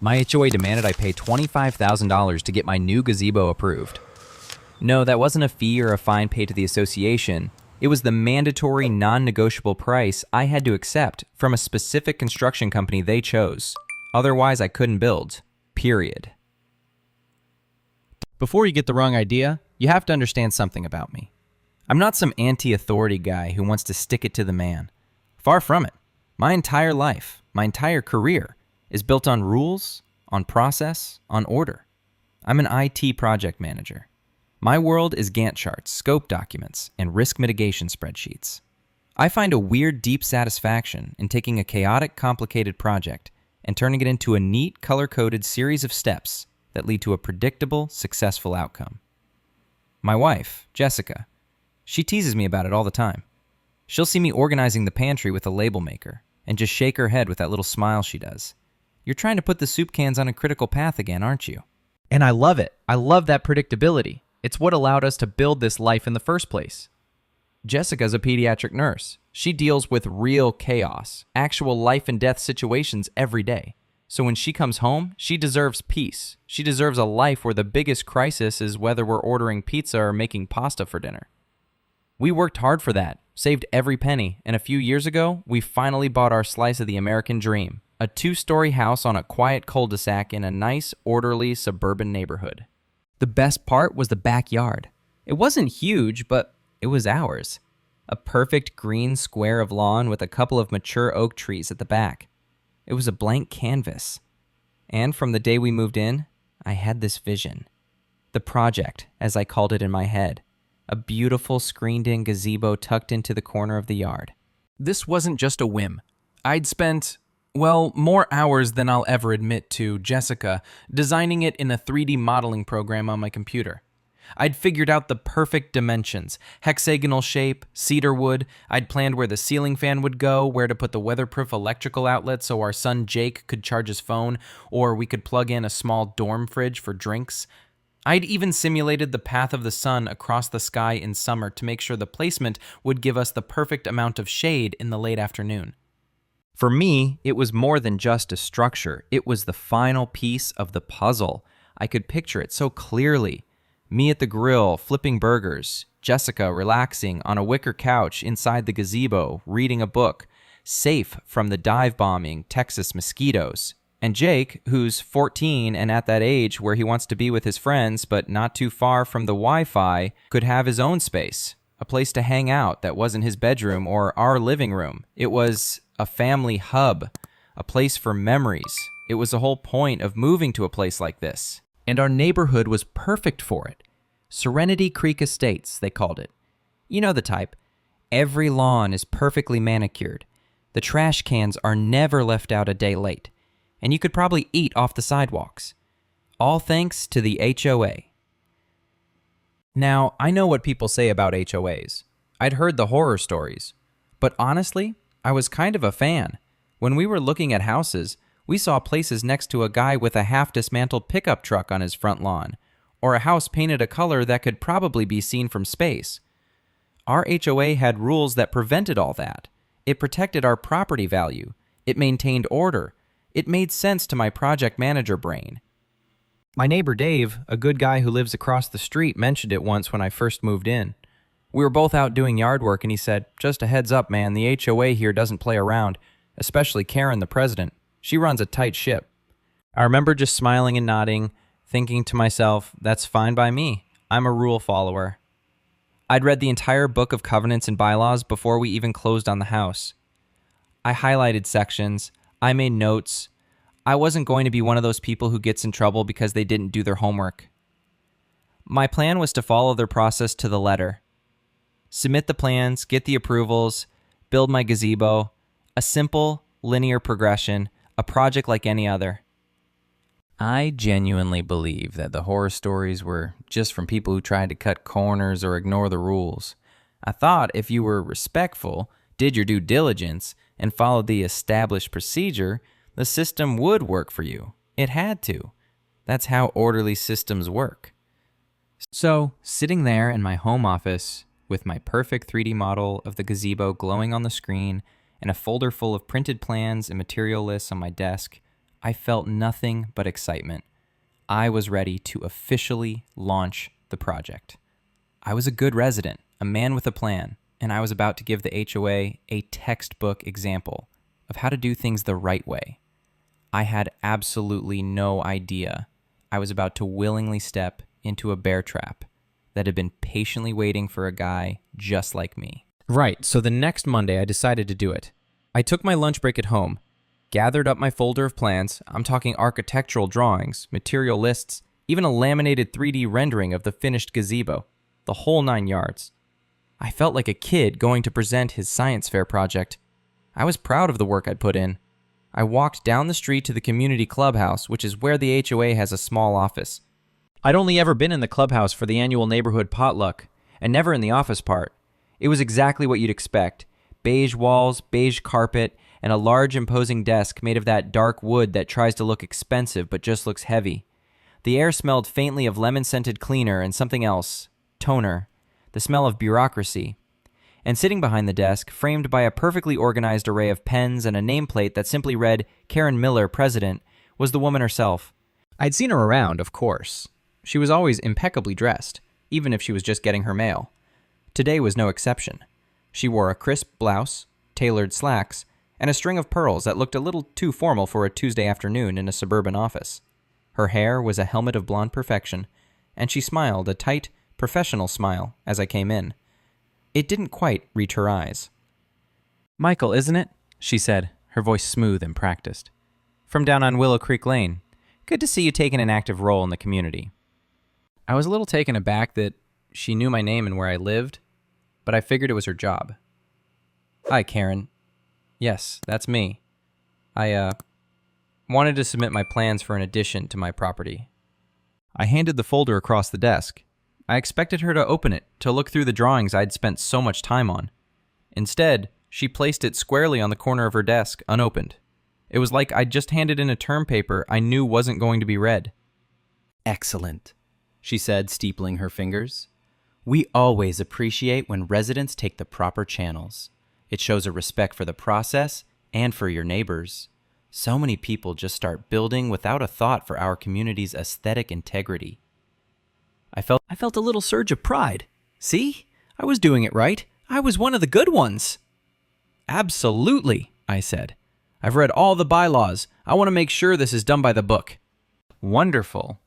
My HOA demanded I pay $25,000 to get my new gazebo approved. No, that wasn't a fee or a fine paid to the association. It was the mandatory, non-negotiable price I had to accept from a specific construction company they chose. Otherwise, I couldn't build. Period. Before you get the wrong idea, you have to understand something about me. I'm not some anti-authority guy who wants to stick it to the man. Far from it. My entire life, my entire career, is built on rules, on process, on order. I'm an IT project manager. My world is Gantt charts, scope documents, and risk mitigation spreadsheets. I find a weird, deep satisfaction in taking a chaotic, complicated project and turning it into a neat, color-coded series of steps that lead to a predictable, successful outcome. My wife, Jessica, she teases me about it all the time. She'll see me organizing the pantry with a label maker and just shake her head with that little smile she does. You're trying to put the soup cans on a critical path again, aren't you? And I love it. I love that predictability. It's what allowed us to build this life in the first place. Jessica's a pediatric nurse. She deals with real chaos, actual life and death situations every day. So when she comes home, she deserves peace. She deserves a life where the biggest crisis is whether we're ordering pizza or making pasta for dinner. We worked hard for that, saved every penny, and a few years ago, we finally bought our slice of the American dream, a 2-story house on a quiet cul-de-sac in a nice, orderly suburban neighborhood. The best part was the backyard. It wasn't huge, but it was ours. A perfect green square of lawn with a couple of mature oak trees at the back. It was a blank canvas. And from the day we moved in, I had this vision. The project, as I called it in my head. A beautiful screened-in gazebo tucked into the corner of the yard. This wasn't just a whim. I'd spent, more hours than I'll ever admit to Jessica designing it in a 3D modeling program on my computer. I'd figured out the perfect dimensions, hexagonal shape, cedar wood. I'd planned where the ceiling fan would go, where to put the weatherproof electrical outlet so our son Jake could charge his phone, or we could plug in a small dorm fridge for drinks. I'd even simulated the path of the sun across the sky in summer to make sure the placement would give us the perfect amount of shade in the late afternoon. For me, it was more than just a structure. It was the final piece of the puzzle. I could picture it so clearly. Me at the grill, flipping burgers. Jessica relaxing on a wicker couch inside the gazebo, reading a book, safe from the dive-bombing Texas mosquitoes. And Jake, who's 14 and at that age where he wants to be with his friends but not too far from the Wi-Fi, could have his own space, a place to hang out that wasn't his bedroom or our living room. It was a family hub, a place for memories. It was the whole point of moving to a place like this. And our neighborhood was perfect for it. Serenity Creek Estates, they called it. You know the type. Every lawn is perfectly manicured. The trash cans are never left out a day late. And you could probably eat off the sidewalks. All thanks to the HOA. Now, I know what people say about HOAs. I'd heard the horror stories. But honestly, I was kind of a fan. When we were looking at houses, we saw places next to a guy with a half-dismantled pickup truck on his front lawn, or a house painted a color that could probably be seen from space. Our HOA had rules that prevented all that. It protected our property value. It maintained order. It made sense to my project manager brain. My neighbor Dave, a good guy who lives across the street, mentioned it once when I first moved in. We were both out doing yard work and he said, "Just a heads up, man, the HOA here doesn't play around, especially Karen, the president. She runs a tight ship." I remember just smiling and nodding, thinking to myself, that's fine by me. I'm a rule follower. I'd read the entire book of covenants and bylaws before we even closed on the house. I highlighted sections. I made notes. I wasn't going to be one of those people who gets in trouble because they didn't do their homework. My plan was to follow their process to the letter. Submit the plans, get the approvals, build my gazebo. A simple, linear progression, a project like any other. I genuinely believe that the horror stories were just from people who tried to cut corners or ignore the rules. I thought if you were respectful, did your due diligence, and followed the established procedure, the system would work for you. It had to. That's how orderly systems work. So, sitting there in my home office with my perfect 3D model of the gazebo glowing on the screen and a folder full of printed plans and material lists on my desk, I felt nothing but excitement. I was ready to officially launch the project. I was a good resident, a man with a plan, and I was about to give the HOA a textbook example of how to do things the right way. I had absolutely no idea I was about to willingly step into a bear trap that had been patiently waiting for a guy just like me. Right, so the next Monday I decided to do it. I took my lunch break at home, gathered up my folder of plans. I'm talking architectural drawings, material lists, even a laminated 3D rendering of the finished gazebo, the whole 9 yards. I felt like a kid going to present his science fair project. I was proud of the work I'd put in. I walked down the street to the community clubhouse, which is where the HOA has a small office. I'd only ever been in the clubhouse for the annual neighborhood potluck, and never in the office part. It was exactly what you'd expect. Beige walls, beige carpet, and a large imposing desk made of that dark wood that tries to look expensive but just looks heavy. The air smelled faintly of lemon-scented cleaner and something else, toner, the smell of bureaucracy. And sitting behind the desk, framed by a perfectly organized array of pens and a nameplate that simply read Karen Miller, President, was the woman herself. I'd seen her around, of course. She was always impeccably dressed, even if she was just getting her mail. Today was no exception. She wore a crisp blouse, tailored slacks, and a string of pearls that looked a little too formal for a Tuesday afternoon in a suburban office. Her hair was a helmet of blonde perfection, and she smiled a tight, professional smile as I came in. It didn't quite reach her eyes. "Michael, isn't it?" she said, her voice smooth and practiced. "From down on Willow Creek Lane. Good to see you taking an active role in the community." I was a little taken aback that she knew my name and where I lived, but I figured it was her job. "Hi, Karen. Yes, that's me. I wanted to submit my plans for an addition to my property." I handed the folder across the desk. I expected her to open it, to look through the drawings I'd spent so much time on. Instead, she placed it squarely on the corner of her desk, unopened. It was like I'd just handed in a term paper I knew wasn't going to be read. "Excellent," she said, steepling her fingers. "We always appreciate when residents take the proper channels. It shows a respect for the process and for your neighbors. So many people just start building without a thought for our community's aesthetic integrity." I felt a little surge of pride. See? I was doing it right. I was one of the good ones. "Absolutely," I said. "I've read all the bylaws. I want to make sure this is done by the book." "Wonderful."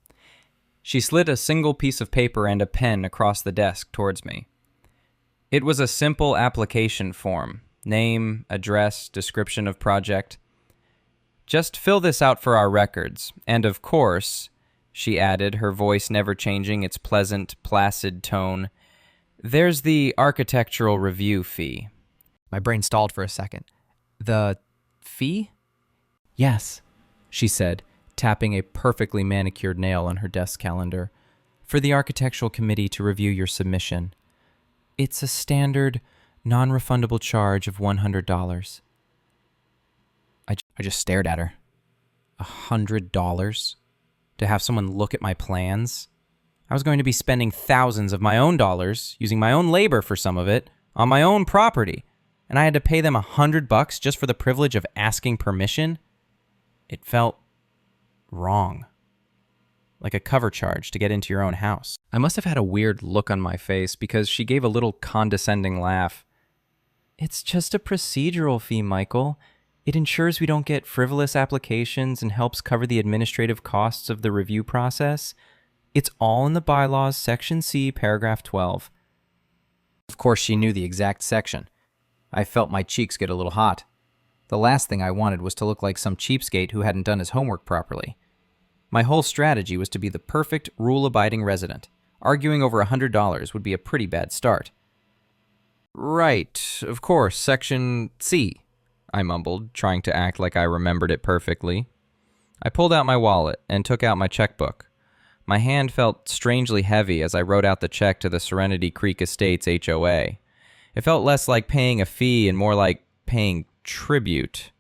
She slid a single piece of paper and a pen across the desk towards me. It was a simple application form. Name, address, description of project. "Just fill this out for our records. And of course," she added, her voice never changing its pleasant, placid tone, "there's the architectural review fee." My brain stalled for a second. "The fee?" "Yes," she said, tapping a perfectly manicured nail on her desk calendar. "For the architectural committee to review your submission. It's a standard, non-refundable charge of $100. I just stared at her. $100? To have someone look at my plans? I was going to be spending thousands of my own dollars, using my own labor for some of it, on my own property, and I had to pay them $100 just for the privilege of asking permission? It felt wrong. Like a cover charge to get into your own house. I must have had a weird look on my face because she gave a little condescending laugh. "It's just a procedural fee, Michael. It ensures we don't get frivolous applications and helps cover the administrative costs of the review process. It's all in the bylaws, Section C, Paragraph 12. Of course, she knew the exact section. I felt my cheeks get a little hot. The last thing I wanted was to look like some cheapskate who hadn't done his homework properly. My whole strategy was to be the perfect, rule-abiding resident. Arguing over $100 would be a pretty bad start. "Right, of course, Section C," I mumbled, trying to act like I remembered it perfectly. I pulled out my wallet and took out my checkbook. My hand felt strangely heavy as I wrote out the check to the Serenity Creek Estates HOA. It felt less like paying a fee and more like paying tribute.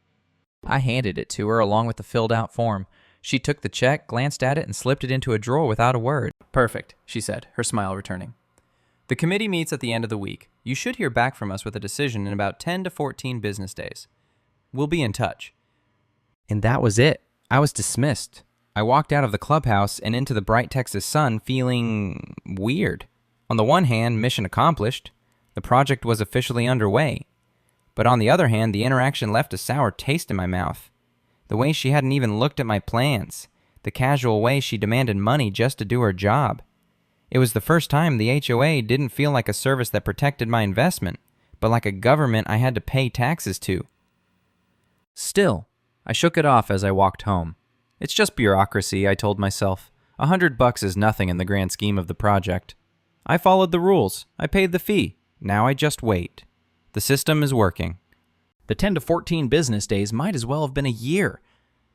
I handed it to her along with the filled-out form. She took the check, glanced at it, and slipped it into a drawer without a word. "Perfect," she said, her smile returning. "The committee meets at the end of the week. You should hear back from us with a decision in about 10 to 14 business days. We'll be in touch." And that was it. I was dismissed. I walked out of the clubhouse and into the bright Texas sun feeling weird. On the one hand, mission accomplished. The project was officially underway. But on the other hand, the interaction left a sour taste in my mouth. The way she hadn't even looked at my plans. The casual way she demanded money just to do her job. It was the first time the HOA didn't feel like a service that protected my investment, but like a government I had to pay taxes to. Still, I shook it off as I walked home. It's just bureaucracy, I told myself. $100 is nothing in the grand scheme of the project. I followed the rules. I paid the fee. Now I just wait. The system is working. The 10 to 14 business days might as well have been a year.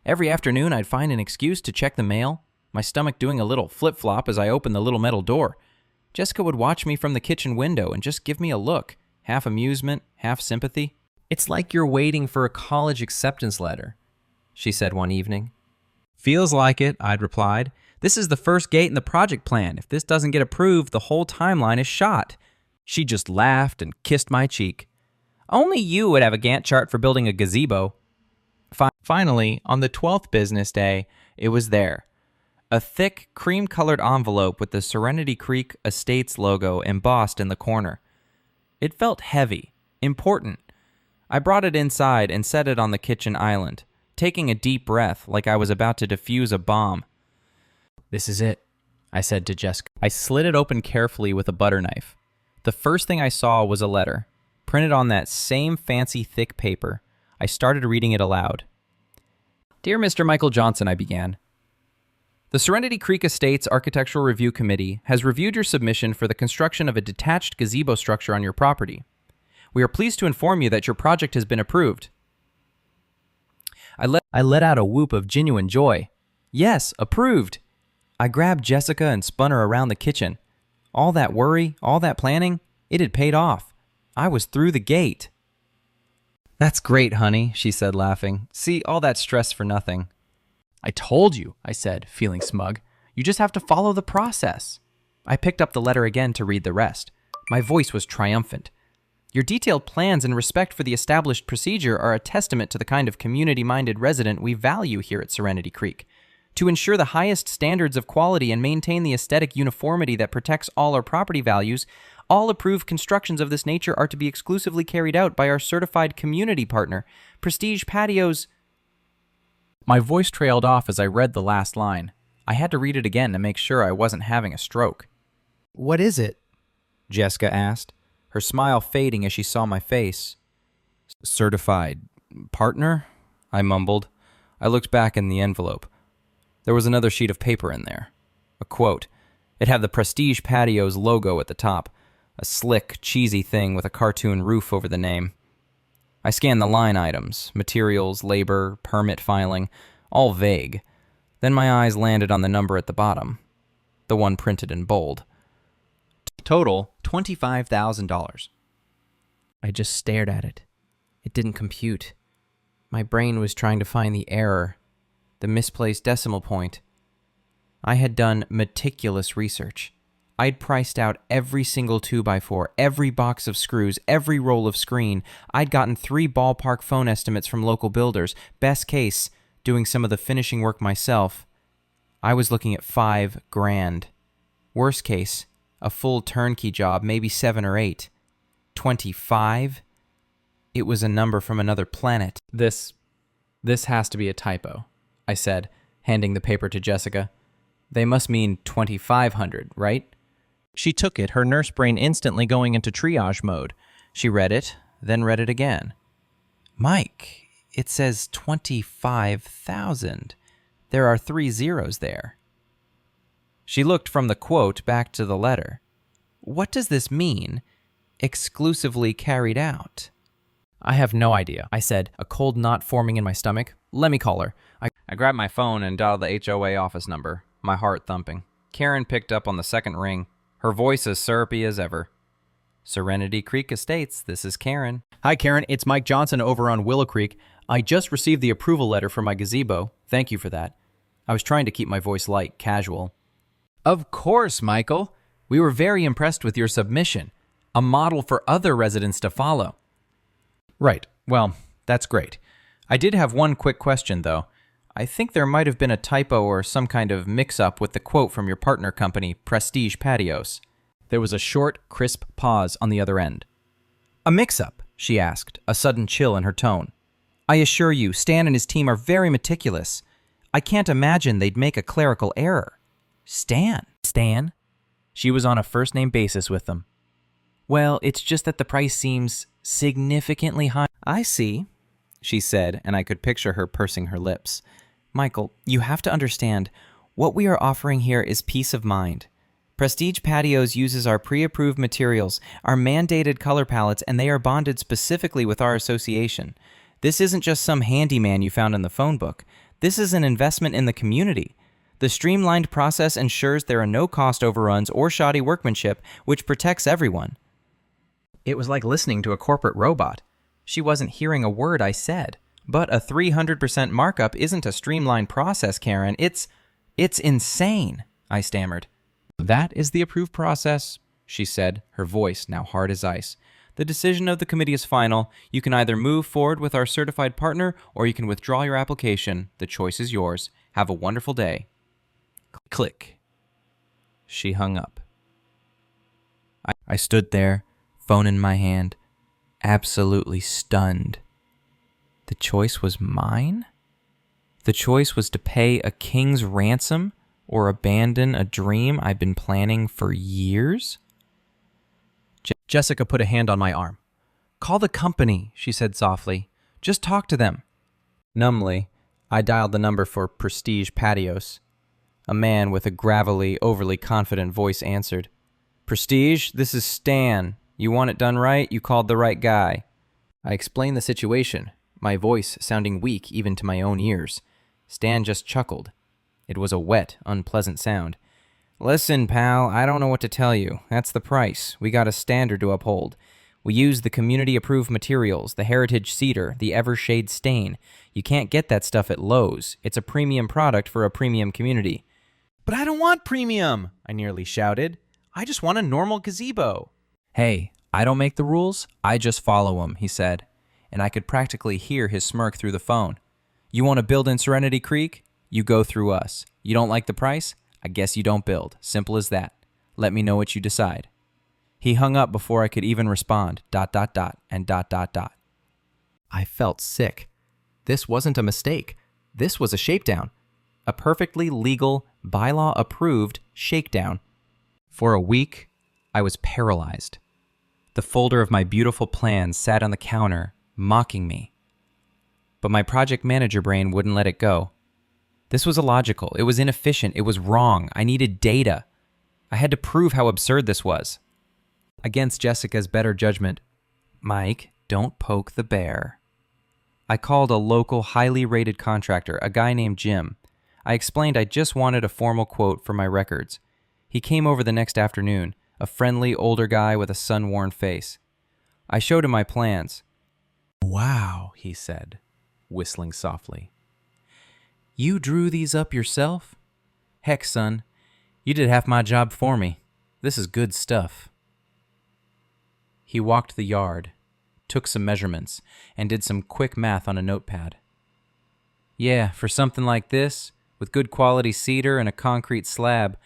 Every afternoon I'd find an excuse to check the mail, my stomach doing a little flip-flop as I opened the little metal door. Jessica would watch me from the kitchen window and just give me a look, half amusement, half sympathy. "It's like you're waiting for a college acceptance letter," she said one evening. "Feels like it," I'd replied. "This is the first gate in the project plan. If this doesn't get approved, the whole timeline is shot." She just laughed and kissed my cheek. "Only you would have a Gantt chart for building a gazebo." Finally, on the 12th business day, it was there. A thick, cream-colored envelope with the Serenity Creek Estates logo embossed in the corner. It felt heavy, important. I brought it inside and set it on the kitchen island, taking a deep breath like I was about to defuse a bomb. "This is it," I said to Jessica. I slid it open carefully with a butter knife. The first thing I saw was a letter, printed on that same fancy thick paper. I started reading it aloud. "Dear Mr. Michael Johnson," I began. "The Serenity Creek Estates Architectural Review Committee has reviewed your submission for the construction of a detached gazebo structure on your property. We are pleased to inform you that your project has been approved." I let out a whoop of genuine joy. Yes, approved! I grabbed Jessica and spun her around the kitchen. All that worry, all that planning, it had paid off. I was through the gate. "That's great, honey," she said, laughing. "See, all that stress for nothing." "I told you," I said, feeling smug. "You just have to follow the process." I picked up the letter again to read the rest. My voice was triumphant. "Your detailed plans and respect for the established procedure are a testament to the kind of community-minded resident we value here at Serenity Creek. To ensure the highest standards of quality and maintain the aesthetic uniformity that protects all our property values, all approved constructions of this nature are to be exclusively carried out by our certified community partner, Prestige Patios." My voice trailed off as I read the last line. I had to read it again to make sure I wasn't having a stroke. "What is it?" Jessica asked, her smile fading as she saw my face. "Certified partner?" I mumbled. I looked back in the envelope. There was another sheet of paper in there. A quote. It had the Prestige Patios logo at the top, a slick, cheesy thing with a cartoon roof over the name. I scanned the line items, materials, labor, permit filing, all vague. Then my eyes landed on the number at the bottom, the one printed in bold. Total, $25,000. I just stared at it. It didn't compute. My brain was trying to find the error, the misplaced decimal point. I had done meticulous research. I'd priced out every single 2x4, every box of screws, every roll of screen. I'd gotten 3 ballpark phone estimates from local builders. Best case, doing some of the finishing work myself. I was looking at $5,000. Worst case, a full turnkey job, maybe 7 or 8. 25? It was a number from another planet. This has to be a typo, I said, handing the paper to Jessica. They must mean 2,500, right? She took it, her nurse brain instantly going into triage mode. She read it, then read it again. "Mike, it says 25,000. There are 3 zeros there." She looked from the quote back to the letter. "What does this mean? Exclusively carried out?" "I have no idea," I said, a cold knot forming in my stomach. "Let me call her." I grabbed my phone and dialed the HOA office number, my heart thumping. Karen picked up on the second ring, her voice as syrupy as ever. "Serenity Creek Estates, this is Karen." "Hi, Karen. It's Mike Johnson over on Willow Creek. I just received the approval letter for my gazebo. Thank you for that." I was trying to keep my voice light, casual. "Of course, Michael. We were very impressed with your submission. A model for other residents to follow." "Right. Well, that's great. I did have one quick question, though. I think there might have been a typo or some kind of mix-up with the quote from your partner company, Prestige Patios. There was a short, crisp pause on the other end. A mix-up? She asked, a sudden chill in her tone. I assure you, Stan and his team are very meticulous. I can't imagine they'd make a clerical error. Stan? She was on a first-name basis with them. Well, it's just that the price seems significantly high. I see, she said, and I could picture her pursing her lips. Michael, you have to understand, what we are offering here is peace of mind. Prestige Patios uses our pre-approved materials, our mandated color palettes, and they are bonded specifically with our association. This isn't just some handyman you found in the phone book. This is an investment in the community. The streamlined process ensures there are no cost overruns or shoddy workmanship, which protects everyone. It was like listening to a corporate robot. She wasn't hearing a word I said. But a 300% markup isn't a streamlined process, Karen. It's insane, I stammered. That is the approved process, she said, her voice now hard as ice. The decision of the committee is final. You can either move forward with our certified partner, or you can withdraw your application. The choice is yours. Have a wonderful day. Click. She hung up. I stood there, phone in my hand, absolutely stunned. The choice was mine? The choice was to pay a king's ransom or abandon a dream I've been planning for years? Jessica put a hand on my arm. Call the company, she said softly. Just talk to them. Numbly, I dialed the number for Prestige Patios. A man with a gravelly, overly confident voice answered. Prestige, this is Stan. You want it done right? You called the right guy. I explained the situation, my voice sounding weak even to my own ears. Stan just chuckled. It was a wet, unpleasant sound. Listen, pal, I don't know what to tell you. That's the price. We got a standard to uphold. We use the community-approved materials, the heritage cedar, the Evershade stain. You can't get that stuff at Lowe's. It's a premium product for a premium community. But I don't want premium, I nearly shouted. I just want a normal gazebo. Hey, I don't make the rules, I just follow them, he said, and I could practically hear his smirk through the phone. You want to build in Serenity Creek? You go through us. You don't like the price? I guess you don't build. Simple as that. Let me know what you decide. He hung up before I could even respond, ... and ... I felt sick. This wasn't a mistake. This was a shakedown. A perfectly legal, bylaw-approved shakedown. For a week, I was paralyzed. The folder of my beautiful plans sat on the counter, mocking me. But my project manager brain wouldn't let it go. This was illogical. It was inefficient. It was wrong. I needed data. I had to prove how absurd this was. Against Jessica's better judgment, Mike, don't poke the bear. I called a local, highly rated contractor, a guy named Jim. I explained I just wanted a formal quote for my records. He came over the next afternoon, a friendly, older guy with a sun-worn face. I showed him my plans. Wow, he said, whistling softly. You drew these up yourself? Heck, son, you did half my job for me. This is good stuff. He walked the yard, took some measurements, and did some quick math on a notepad. Yeah, for something like this, with good quality cedar and a concrete slab,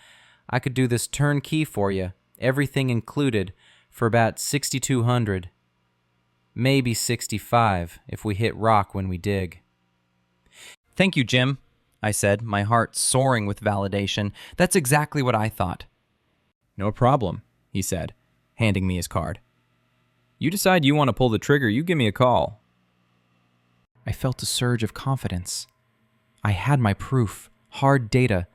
I could do this turnkey for you, everything included, for about $6,200. Maybe $65 if we hit rock when we dig. Thank you, Jim, I said, my heart soaring with validation. That's exactly what I thought. No problem, he said, handing me his card. You decide you want to pull the trigger, you give me a call. I felt a surge of confidence. I had my proof, hard data.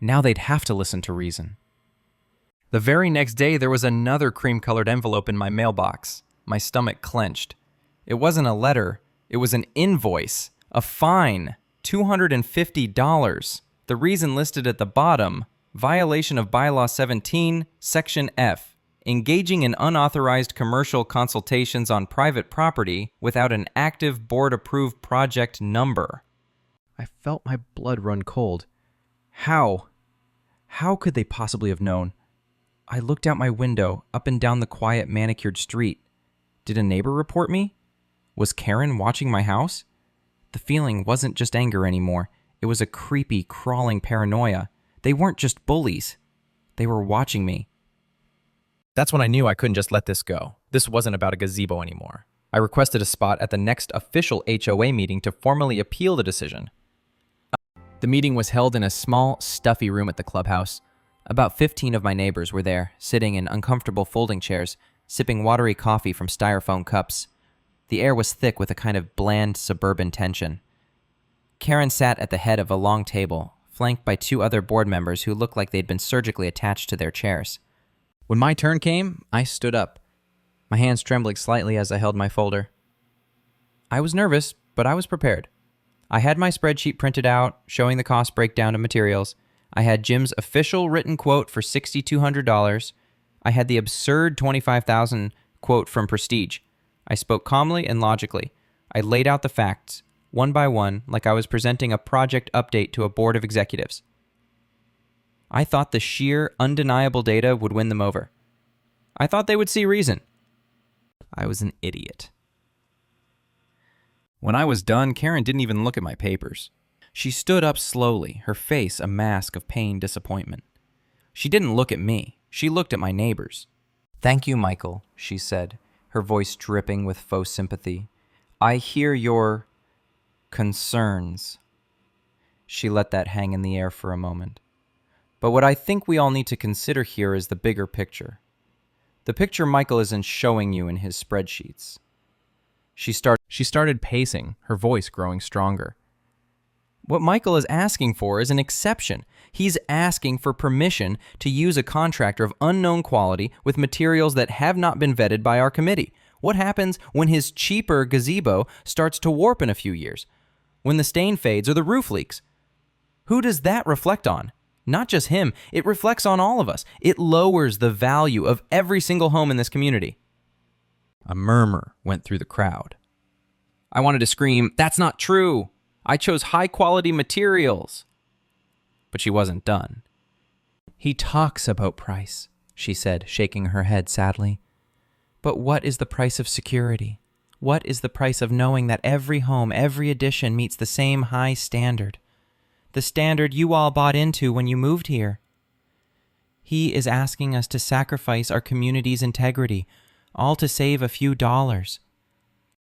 Now they'd have to listen to reason. The very next day, there was another cream-colored envelope in my mailbox. My stomach clenched. It wasn't a letter. It was an invoice. A fine. $250. The reason listed at the bottom, violation of Bylaw 17, Section F. Engaging in unauthorized commercial consultations on private property without an active board-approved project number. I felt my blood run cold. How? How could they possibly have known? I looked out my window, up and down the quiet, manicured street. Did a neighbor report me? Was Karen watching my house? The feeling wasn't just anger anymore. It It was a creepy, crawling paranoia. They weren't just bullies. They were watching me. That's when I knew I couldn't just let this go. This wasn't about a gazebo anymore. I requested a spot at the next official HOA meeting to formally appeal the decision. The meeting was held in a small, stuffy room at the clubhouse. About 15 of my neighbors were there, sitting in uncomfortable folding chairs, sipping watery coffee from styrofoam cups. The air was thick with a kind of bland suburban tension. Karen sat at the head of a long table, flanked by 2 other board members who looked like they'd been surgically attached to their chairs. When my turn came, I stood up, my hands trembling slightly as I held my folder. I was nervous, but I was prepared. I had my spreadsheet printed out, showing the cost breakdown of materials. I had Jim's official written quote for $6,200. I had the absurd $25,000 quote from Prestige. I spoke calmly and logically. I laid out the facts, one by one, like I was presenting a project update to a board of executives. I thought the sheer, undeniable data would win them over. I thought they would see reason. I was an idiot. When I was done, Karen didn't even look at my papers. She stood up slowly, her face a mask of pained disappointment. She didn't look at me. She looked at my neighbors. "Thank you, Michael," she said, her voice dripping with faux sympathy. "I hear your concerns." She let that hang in the air for a moment. "But what I think we all need to consider here is the bigger picture. The picture Michael isn't showing you in his spreadsheets." She started pacing, her voice growing stronger. "What Michael is asking for is an exception. He's asking for permission to use a contractor of unknown quality with materials that have not been vetted by our committee. What happens when his cheaper gazebo starts to warp in a few years? When the stain fades or the roof leaks? Who does that reflect on? Not just him, it reflects on all of us. It lowers the value of every single home in this community." A murmur went through the crowd. I wanted to scream, "That's not true. I chose high-quality materials." But she wasn't done. "He talks about price," she said, shaking her head sadly. "But what is the price of security? What is the price of knowing that every home, every addition meets the same high standard? The standard you all bought into when you moved here. He is asking us to sacrifice our community's integrity, all to save a few dollars."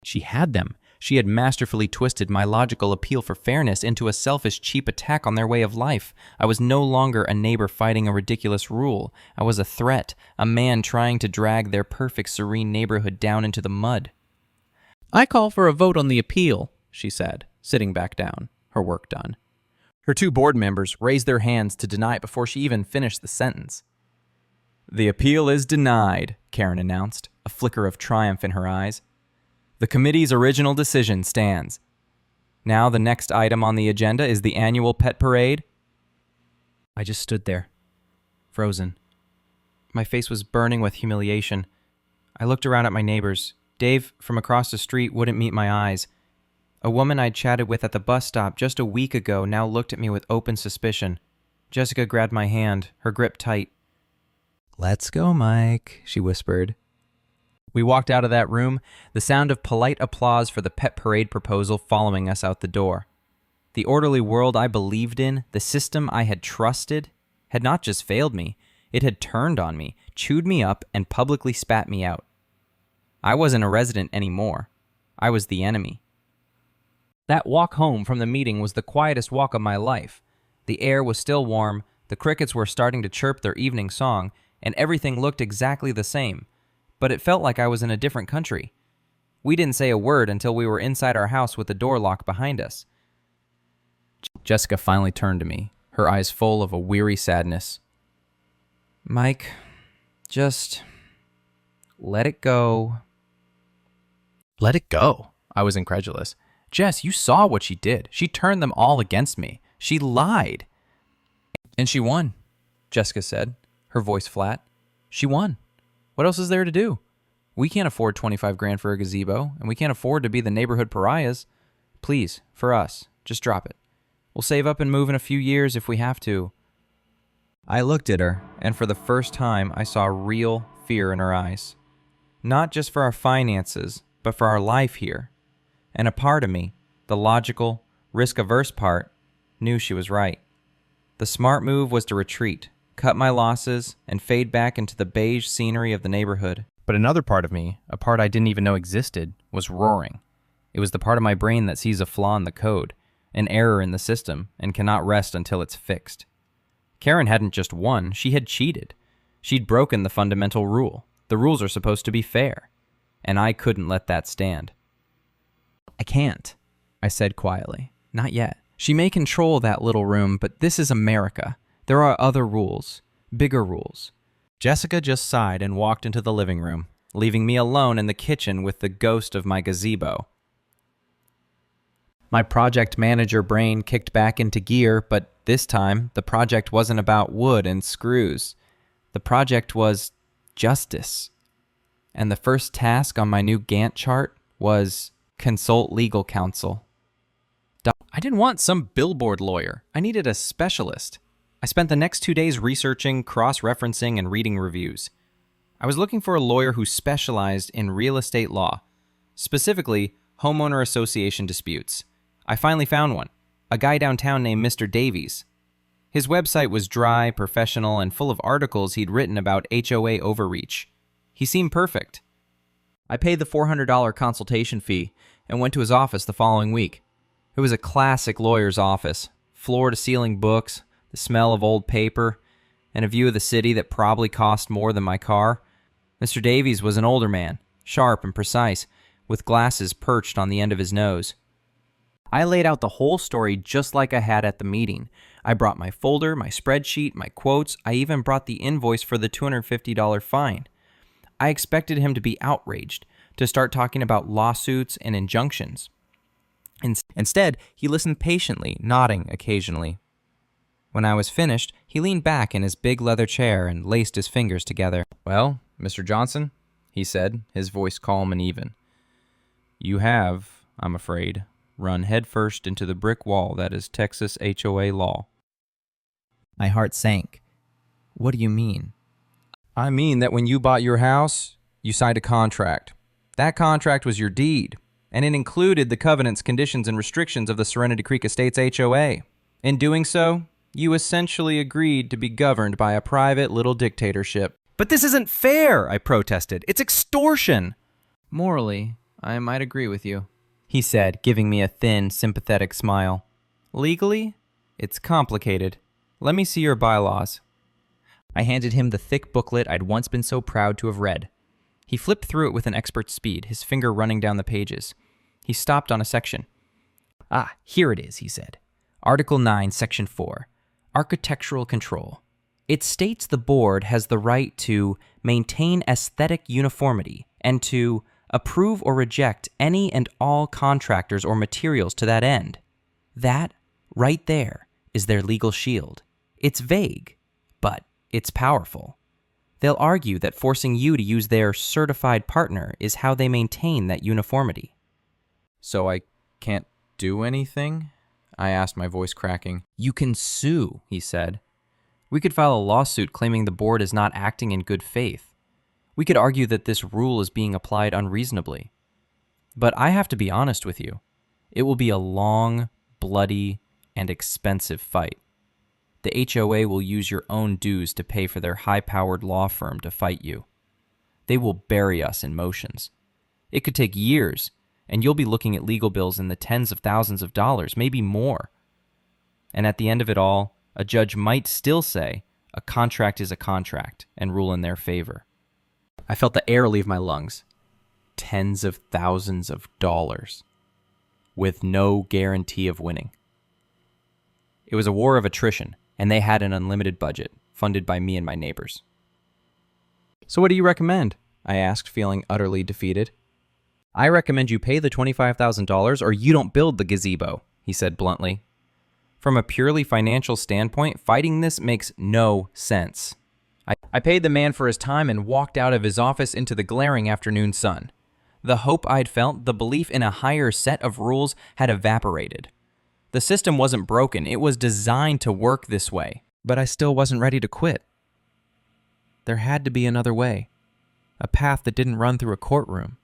She had them. She had masterfully twisted my logical appeal for fairness into a selfish, cheap attack on their way of life. I was no longer a neighbor fighting a ridiculous rule. I was a threat, a man trying to drag their perfect, serene neighborhood down into the mud. "I call for a vote on the appeal," she said, sitting back down, her work done. Her 2 board members raised their hands to deny it before she even finished the sentence. "The appeal is denied," Karen announced, a flicker of triumph in her eyes. "The committee's original decision stands. Now the next item on the agenda is the annual pet parade." I just stood there, frozen. My face was burning with humiliation. I looked around at my neighbors. Dave, from across the street, wouldn't meet my eyes. A woman I'd chatted with at the bus stop just a week ago now looked at me with open suspicion. Jessica grabbed my hand, her grip tight. "Let's go, Mike," she whispered. We walked out of that room, the sound of polite applause for the pet parade proposal following us out the door. The orderly world I believed in, the system I had trusted, had not just failed me, it had turned on me, chewed me up, and publicly spat me out. I wasn't a resident anymore. I was the enemy. That walk home from the meeting was the quietest walk of my life. The air was still warm, the crickets were starting to chirp their evening song, and everything looked exactly the same. But it felt like I was in a different country. We didn't say a word until we were inside our house with the door locked behind us. Jessica finally turned to me, her eyes full of a weary sadness. "Mike, just let it go." "Let it go?" I was incredulous. "Jess, you saw what she did. She turned them all against me. She lied." "And she won," Jessica said, her voice flat. "She won. What else is there to do? We can't afford $25,000 for a gazebo, and we can't afford to be the neighborhood pariahs. Please, for us, just drop it. We'll save up and move in a few years if we have to." I looked at her, and for the first time, I saw real fear in her eyes. Not just for our finances, but for our life here. And a part of me, the logical, risk-averse part, knew she was right. The smart move was to retreat, cut my losses, and fade back into the beige scenery of the neighborhood. But another part of me, a part I didn't even know existed, was roaring. It was the part of my brain that sees a flaw in the code, an error in the system, and cannot rest until it's fixed. Karen hadn't just won, she had cheated. She'd broken the fundamental rule. The rules are supposed to be fair. And I couldn't let that stand. I can't, I said quietly. Not yet. She may control that little room, but this is America. There are other rules, bigger rules. Jessica just sighed and walked into the living room, leaving me alone in the kitchen with the ghost of my gazebo. My project manager brain kicked back into gear, but this time the project wasn't about wood and screws. The project was justice. And the first task on my new Gantt chart was consult legal counsel. I didn't want some billboard lawyer. I needed a specialist. I spent the next 2 days researching, cross-referencing, and reading reviews. I was looking for a lawyer who specialized in real estate law, specifically homeowner association disputes. I finally found one, a guy downtown named Mr. Davies. His website was dry, professional, and full of articles he'd written about HOA overreach. He seemed perfect. I paid the $400 consultation fee and went to his office the following week. It was a classic lawyer's office, floor-to-ceiling books, the smell of old paper, and a view of the city that probably cost more than my car. Mr. Davies was an older man, sharp and precise, with glasses perched on the end of his nose. I laid out the whole story just like I had at the meeting. I brought my folder, my spreadsheet, my quotes. I even brought the invoice for the $250 fine. I expected him to be outraged, to start talking about lawsuits and injunctions. Instead, he listened patiently, nodding occasionally. When I was finished, he leaned back in his big leather chair and laced his fingers together. "Well, Mr. Johnson," he said, his voice calm and even, "you have, I'm afraid, run headfirst into the brick wall that is Texas HOA law." My heart sank. What do you mean? I mean that when you bought your house, you signed a contract. That contract was your deed, and it included the covenants, conditions, and restrictions of the Serenity Creek Estates HOA. In doing so, you essentially agreed to be governed by a private little dictatorship. "But this isn't fair," I protested. "It's extortion." "Morally, I might agree with you," he said, giving me a thin, sympathetic smile. "Legally, it's complicated. Let me see your bylaws." I handed him the thick booklet I'd once been so proud to have read. He flipped through it with an expert's speed, his finger running down the pages. He stopped on a section. "Ah, here it is," he said. Article 9, Section 4. Architectural control. It states the board has the right to maintain aesthetic uniformity and to approve or reject any and all contractors or materials to that end. That, right there, is their legal shield. It's vague, but it's powerful. They'll argue that forcing you to use their certified partner is how they maintain that uniformity. "So I can't do anything?" I asked, my voice cracking. "You can sue," he said. "We could file a lawsuit claiming the board is not acting in good faith. We could argue that this rule is being applied unreasonably. But I have to be honest with you. It will be a long, bloody, and expensive fight. The HOA will use your own dues to pay for their high-powered law firm to fight you. They will bury us in motions. It could take years, and you'll be looking at legal bills in the tens of thousands of dollars, maybe more. And at the end of it all, a judge might still say a contract is a contract and rule in their favor." I felt the air leave my lungs. Tens of thousands of dollars, with no guarantee of winning. It was a war of attrition, and they had an unlimited budget, funded by me and my neighbors. "So what do you recommend?" I asked, feeling utterly defeated. "I recommend you pay the $25,000 or you don't build the gazebo," he said bluntly. From a purely financial standpoint, fighting this makes no sense. I paid the man for his time and walked out of his office into the glaring afternoon sun. The hope I'd felt, the belief in a higher set of rules, had evaporated. The system wasn't broken, it was designed to work this way. But I still wasn't ready to quit. There had to be another way, a path that didn't run through a courtroom.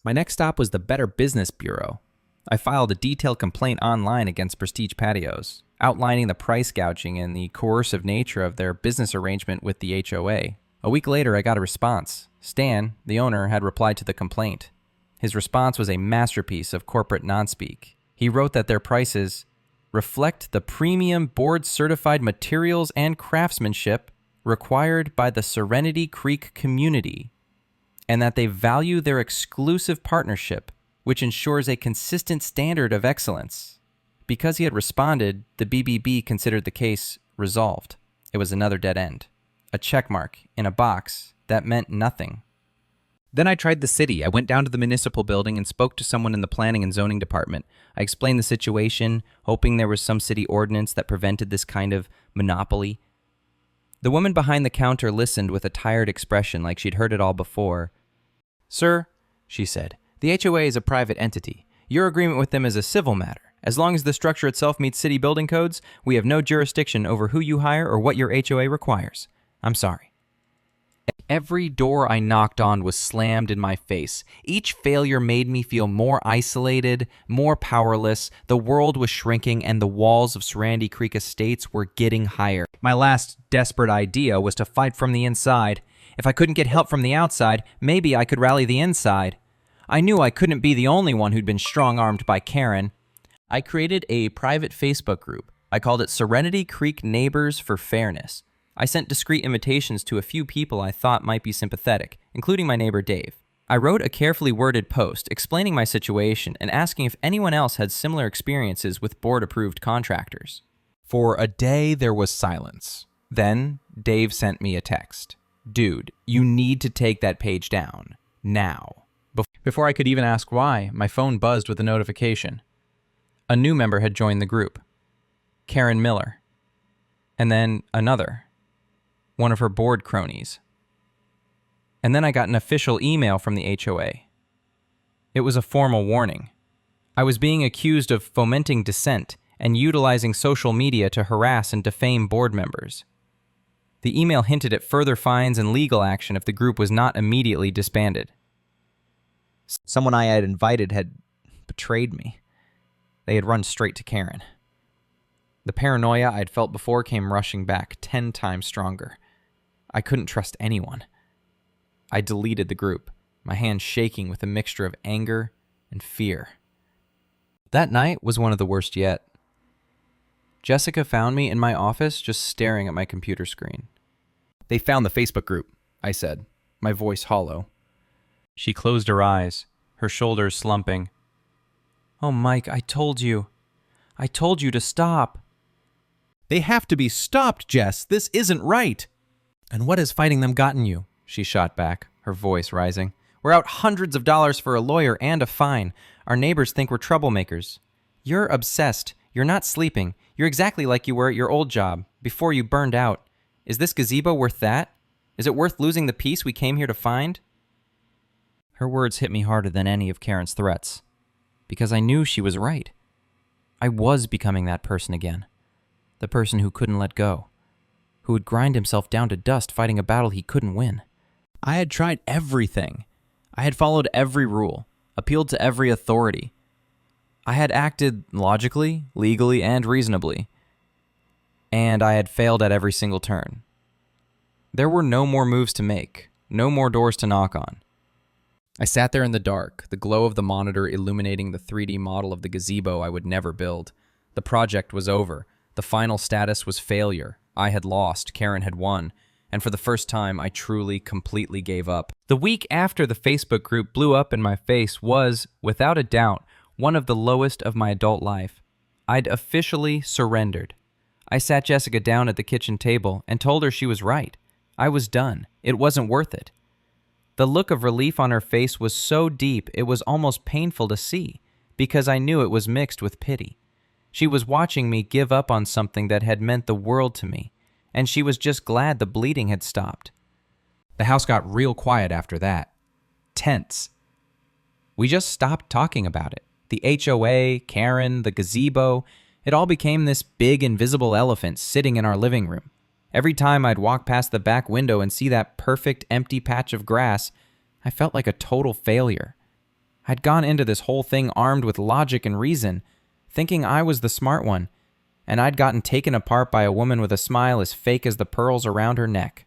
My next stop was the Better Business Bureau. I filed a detailed complaint online against Prestige Patios, outlining the price gouging and the coercive nature of their business arrangement with the HOA. A week later, I got a response. Stan, the owner, had replied to the complaint. His response was a masterpiece of corporate nonspeak. He wrote that their prices reflect the premium board-certified materials and craftsmanship required by the Serenity Creek community, and that they value their exclusive partnership, which ensures a consistent standard of excellence. Because he had responded, the BBB considered the case resolved. It was another dead end. A checkmark in a box that meant nothing. Then I tried the city. I went down to the municipal building and spoke to someone in the planning and zoning department. I explained the situation, hoping there was some city ordinance that prevented this kind of monopoly. The woman behind the counter listened with a tired expression like she'd heard it all before. "Sir," she said, "the HOA is a private entity. Your agreement with them is a civil matter. As long as the structure itself meets city building codes, we have no jurisdiction over who you hire or what your HOA requires. I'm sorry." Every door I knocked on was slammed in my face. Each failure made me feel more isolated, more powerless. The world was shrinking and the walls of Serenity Creek Estates were getting higher. My last desperate idea was to fight from the inside. If I couldn't get help from the outside, maybe I could rally the inside. I knew I couldn't be the only one who'd been strong-armed by Karen. I created a private Facebook group. I called it Serenity Creek Neighbors for Fairness. I sent discreet invitations to a few people I thought might be sympathetic, including my neighbor Dave. I wrote a carefully worded post explaining my situation and asking if anyone else had similar experiences with board-approved contractors. For a day, there was silence. Then, Dave sent me a text. "Dude, you need to take that page down. Now." Before I could even ask why, my phone buzzed with a notification. A new member had joined the group. Karen Miller. And then another. One of her board cronies. And then I got an official email from the HOA. It was a formal warning. I was being accused of fomenting dissent and utilizing social media to harass and defame board members. The email hinted at further fines and legal action if the group was not immediately disbanded. Someone I had invited had betrayed me. They had run straight to Karen. The paranoia I'd felt before came rushing back 10 times stronger. I couldn't trust anyone. I deleted the group, my hands shaking with a mixture of anger and fear. That night was one of the worst yet. Jessica found me in my office just staring at my computer screen. "They found the Facebook group," I said, my voice hollow. She closed her eyes, her shoulders slumping. "Oh, Mike, I told you. I told you to stop." "They have to be stopped, Jess. This isn't right." "And what has fighting them gotten you?" she shot back, her voice rising. "We're out hundreds of dollars for a lawyer and a fine. Our neighbors think we're troublemakers. You're obsessed. You're not sleeping. You're exactly like you were at your old job, before you burned out. Is this gazebo worth that? Is it worth losing the peace we came here to find?" Her words hit me harder than any of Karen's threats, because I knew she was right. I was becoming that person again. The person who couldn't let go, who would grind himself down to dust fighting a battle he couldn't win. I had tried everything. I had followed every rule, appealed to every authority. I had acted logically, legally, and reasonably. And I had failed at every single turn. There were no more moves to make, no more doors to knock on. I sat there in the dark, the glow of the monitor illuminating the 3D model of the gazebo I would never build. The project was over. The final status was failure. I had lost, Karen had won, and for the first time, I truly, completely gave up. The week after the Facebook group blew up in my face was, without a doubt, one of the lowest of my adult life. I'd officially surrendered. I sat Jessica down at the kitchen table and told her she was right. I was done. It wasn't worth it. The look of relief on her face was so deep it was almost painful to see, because I knew it was mixed with pity. She was watching me give up on something that had meant the world to me, and she was just glad the bleeding had stopped. The house got real quiet after that. Tense. We just stopped talking about it. The HOA, Karen, the gazebo, it all became this big invisible elephant sitting in our living room. Every time I'd walk past the back window and see that perfect empty patch of grass, I felt like a total failure. I'd gone into this whole thing armed with logic and reason, thinking I was the smart one, and I'd gotten taken apart by a woman with a smile as fake as the pearls around her neck.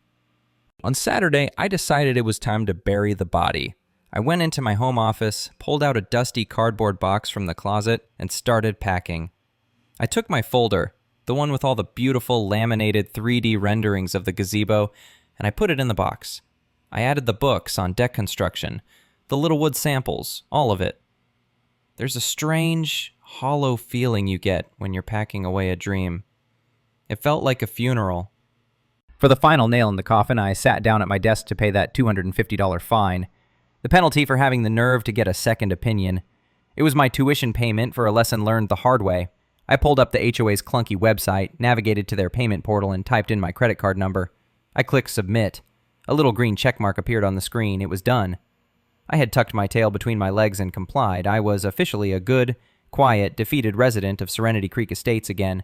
On Saturday, I decided it was time to bury the body. I went into my home office, pulled out a dusty cardboard box from the closet, and started packing. I took my folder, the one with all the beautiful laminated 3D renderings of the gazebo, and I put it in the box. I added the books on deck construction, the little wood samples, all of it. There's a strange, hollow feeling you get when you're packing away a dream. It felt like a funeral. For the final nail in the coffin, I sat down at my desk to pay that $250 fine, the penalty for having the nerve to get a second opinion. It was my tuition payment for a lesson learned the hard way. I pulled up the HOA's clunky website, navigated to their payment portal, and typed in my credit card number. I clicked submit. A little green checkmark appeared on the screen. It was done. I had tucked my tail between my legs and complied. I was officially a good, quiet, defeated resident of Serenity Creek Estates again.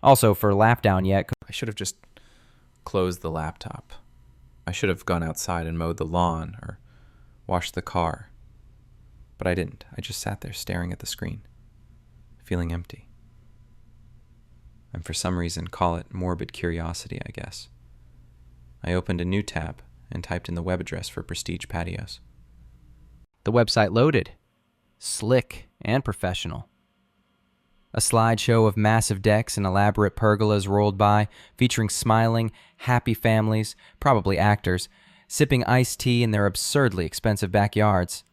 Also, for Lapdown yet, I should have just closed the laptop. I should have gone outside and mowed the lawn or washed the car. But I didn't. I just sat there staring at the screen, feeling empty. And for some reason, call it morbid curiosity, I guess. I opened a new tab and typed in the web address for Prestige Patios. the website loaded. Slick and professional. A slideshow of massive decks and elaborate pergolas rolled by, featuring smiling, happy families, probably actors, sipping iced tea in their absurdly expensive backyards.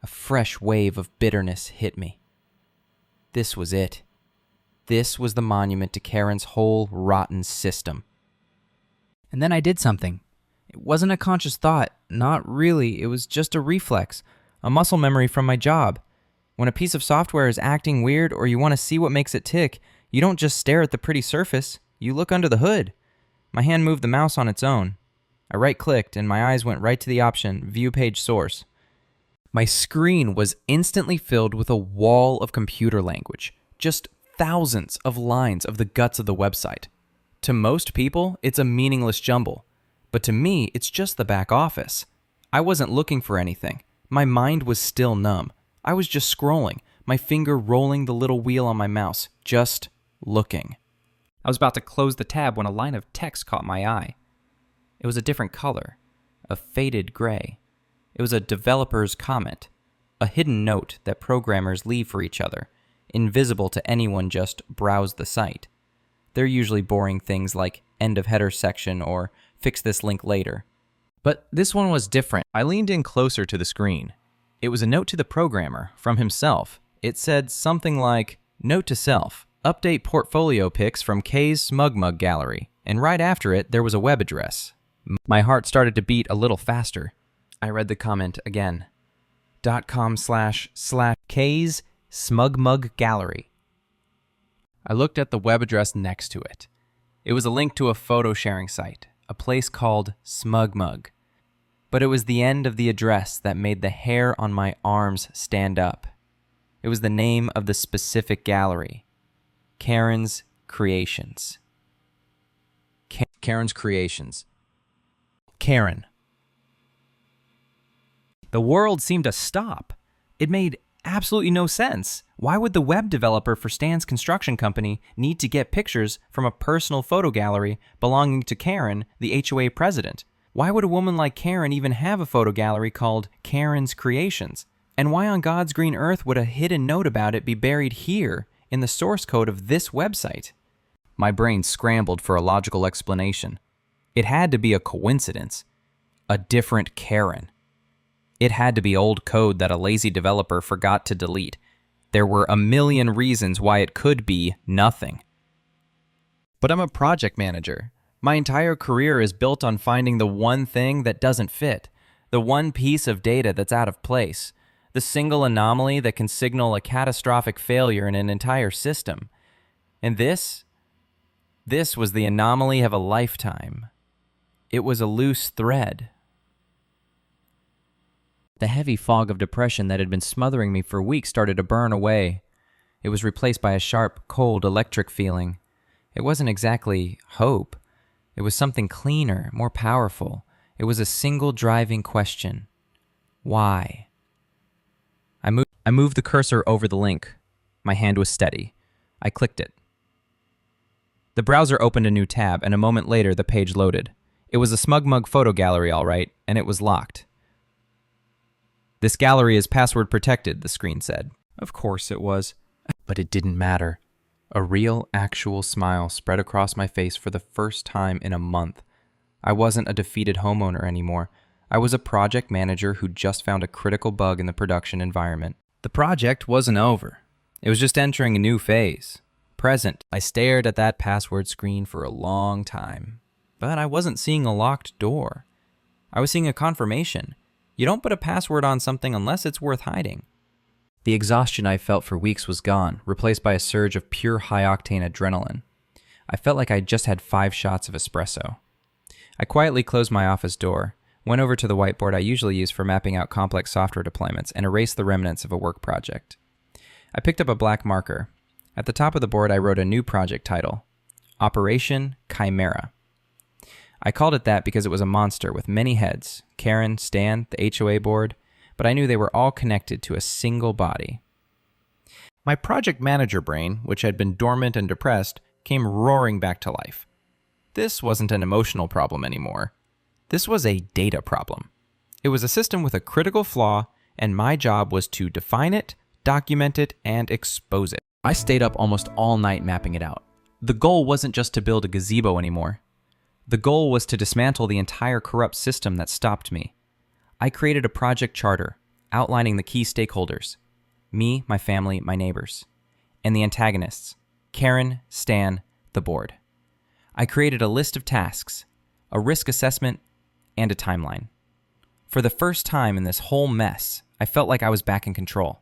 A fresh wave of bitterness hit me. This was it. This was the monument to Karen's whole rotten system. And then I did something. It wasn't a conscious thought. Not really. It was just a reflex, a muscle memory from my job. When a piece of software is acting weird or you want to see what makes it tick, you don't just stare at the pretty surface. You look under the hood. My hand moved the mouse on its own. I right-clicked and my eyes went right to the option, View Page Source. My screen was instantly filled with a wall of computer language, just thousands of lines of the guts of the website. To most people, it's a meaningless jumble, but to me, it's just the back office. I wasn't looking for anything. My mind was still numb. I was just scrolling, my finger rolling the little wheel on my mouse, just looking. I was about to close the tab when a line of text caught my eye. It was a different color, a faded gray. It was a developer's comment, a hidden note that programmers leave for each other, invisible to anyone just browse the site. They're usually boring things like end of header section or fix this link later. But this one was different. I leaned in closer to the screen. It was a note to the programmer from himself. It said something like, "Note to self, update portfolio pics from Kay's Smug Mug Gallery." And right after it, there was a web address. My heart started to beat a little faster. I read the comment again. .com//Kay's Smug Mug Gallery. I looked at the web address next to it. It was a link to a photo sharing site, a place called Smug Mug. But it was the end of the address that made the hair on my arms stand up. It was the name of the specific gallery. Karen's Creations. Karen's Creations. Karen. The world seemed to stop. It made absolutely no sense. Why would the web developer for Stan's construction company need to get pictures from a personal photo gallery belonging to Karen, the HOA president? Why would a woman like Karen even have a photo gallery called Karen's Creations? And why on God's green earth would a hidden note about it be buried here in the source code of this website? My brain scrambled for a logical explanation. It had to be a coincidence. A different Karen. It had to be old code that a lazy developer forgot to delete. There were a million reasons why it could be nothing. But I'm a project manager. My entire career is built on finding the one thing that doesn't fit, the one piece of data that's out of place, the single anomaly that can signal a catastrophic failure in an entire system. And this was the anomaly of a lifetime. It was a loose thread. The heavy fog of depression that had been smothering me for weeks started to burn away. It was replaced by a sharp, cold, electric feeling. It wasn't exactly hope. It was something cleaner, more powerful. It was a single driving question. Why? I moved the cursor over the link. My hand was steady. I clicked it. The browser opened a new tab, and a moment later, the page loaded. It was a smug mug photo gallery, all right, and it was locked. "This gallery is password protected," the screen said. Of course it was. But it didn't matter. A real, actual smile spread across my face for the first time in a month. I wasn't a defeated homeowner anymore. I was a project manager who just found a critical bug in the production environment. The project wasn't over. It was just entering a new phase. Present. I stared at that password screen for a long time. But I wasn't seeing a locked door. I was seeing a confirmation. You don't put a password on something unless it's worth hiding. The exhaustion I felt for weeks was gone, replaced by a surge of pure high-octane adrenaline. I felt like I'd just had 5 shots of espresso. I quietly closed my office door, went over to the whiteboard I usually use for mapping out complex software deployments, and erased the remnants of a work project. I picked up a black marker. At the top of the board, I wrote a new project title, Operation Chimera. I called it that because it was a monster with many heads, Karen, Stan, the HOA board, but I knew they were all connected to a single body. My project manager brain, which had been dormant and depressed, came roaring back to life. This wasn't an emotional problem anymore. This was a data problem. It was a system with a critical flaw, and my job was to define it, document it, and expose it. I stayed up almost all night mapping it out. The goal wasn't just to build a gazebo anymore. The goal was to dismantle the entire corrupt system that stopped me. I created a project charter outlining the key stakeholders, me, my family, my neighbors, and the antagonists, Karen, Stan, the board. I created a list of tasks, a risk assessment, and a timeline. For the first time in this whole mess, I felt like I was back in control.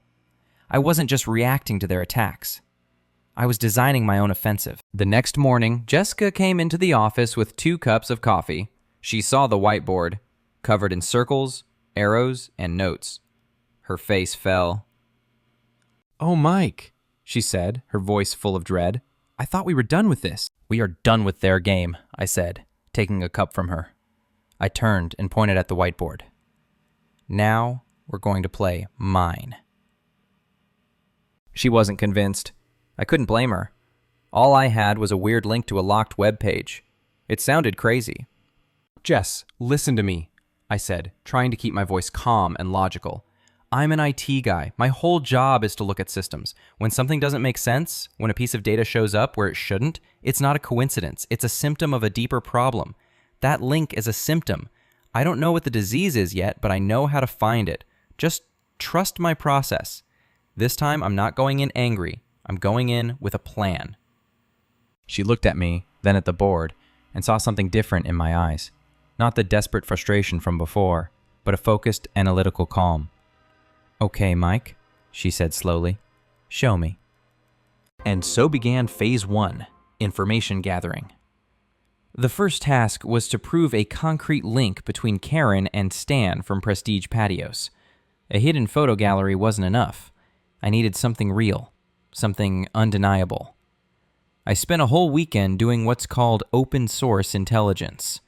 I wasn't just reacting to their attacks. I was designing my own offensive. The next morning, Jessica came into the office with 2 cups of coffee. She saw the whiteboard, covered in circles, arrows, and notes. Her face fell. "Oh, Mike," she said, her voice full of dread. "I thought we were done with this." "We are done with their game," I said, taking a cup from her. I turned and pointed at the whiteboard. "Now we're going to play mine." She wasn't convinced. I couldn't blame her. All I had was a weird link to a locked web page. It sounded crazy. "Jess, listen to me," I said, trying to keep my voice calm and logical. "I'm an IT guy. My whole job is to look at systems. When something doesn't make sense, when a piece of data shows up where it shouldn't, it's not a coincidence. It's a symptom of a deeper problem. That link is a symptom. I don't know what the disease is yet, but I know how to find it. Just trust my process. This time, I'm not going in angry. I'm going in with a plan." She looked at me, then at the board, and saw something different in my eyes. Not the desperate frustration from before, but a focused, analytical calm. "Okay, Mike," she said slowly. "Show me." And so began Phase 1, information gathering. The first task was to prove a concrete link between Karen and Stan from Prestige Patios. A hidden photo gallery wasn't enough. I needed something real, something undeniable. I spent a whole weekend doing what's called open source intelligence.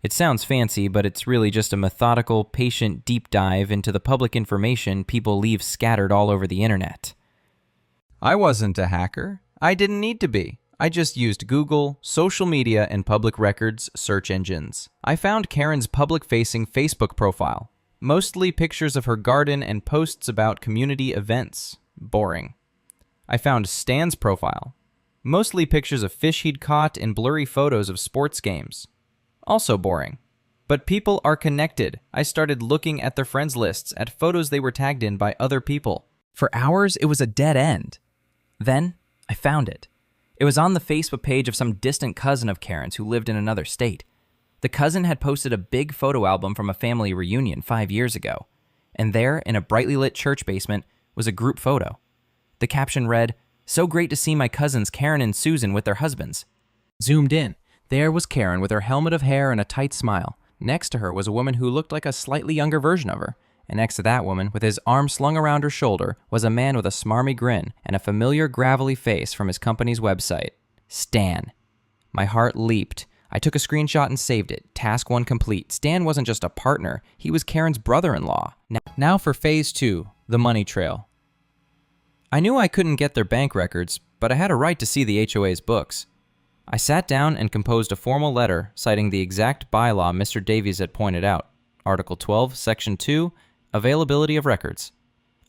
It sounds fancy, but it's really just a methodical, patient deep dive into the public information people leave scattered all over the internet. I wasn't a hacker. I didn't need to be. I just used Google, social media, and public records search engines. I found Karen's public-facing Facebook profile. Mostly pictures of her garden and posts about community events. Boring. I found Stan's profile. Mostly pictures of fish he'd caught and blurry photos of sports games. Also boring. But people are connected. I started looking at their friends lists, at photos they were tagged in by other people. For hours, it was a dead end. Then, I found it. It was on the Facebook page of some distant cousin of Karen's who lived in another state. The cousin had posted a big photo album from a family reunion 5 years ago. And there, in a brightly lit church basement, was a group photo. The caption read, "So great to see my cousins Karen and Susan with their husbands." Zoomed in. There was Karen with her helmet of hair and a tight smile. Next to her was a woman who looked like a slightly younger version of her. And next to that woman, with his arm slung around her shoulder, was a man with a smarmy grin and a familiar gravelly face from his company's website. Stan. My heart leaped. I took a screenshot and saved it. Task 1 complete. Stan wasn't just a partner. He was Karen's brother-in-law. Now for Phase 2. The money trail. I knew I couldn't get their bank records, but I had a right to see the HOA's books. I sat down and composed a formal letter citing the exact bylaw Mr. Davies had pointed out, Article 12, Section 2, Availability of Records.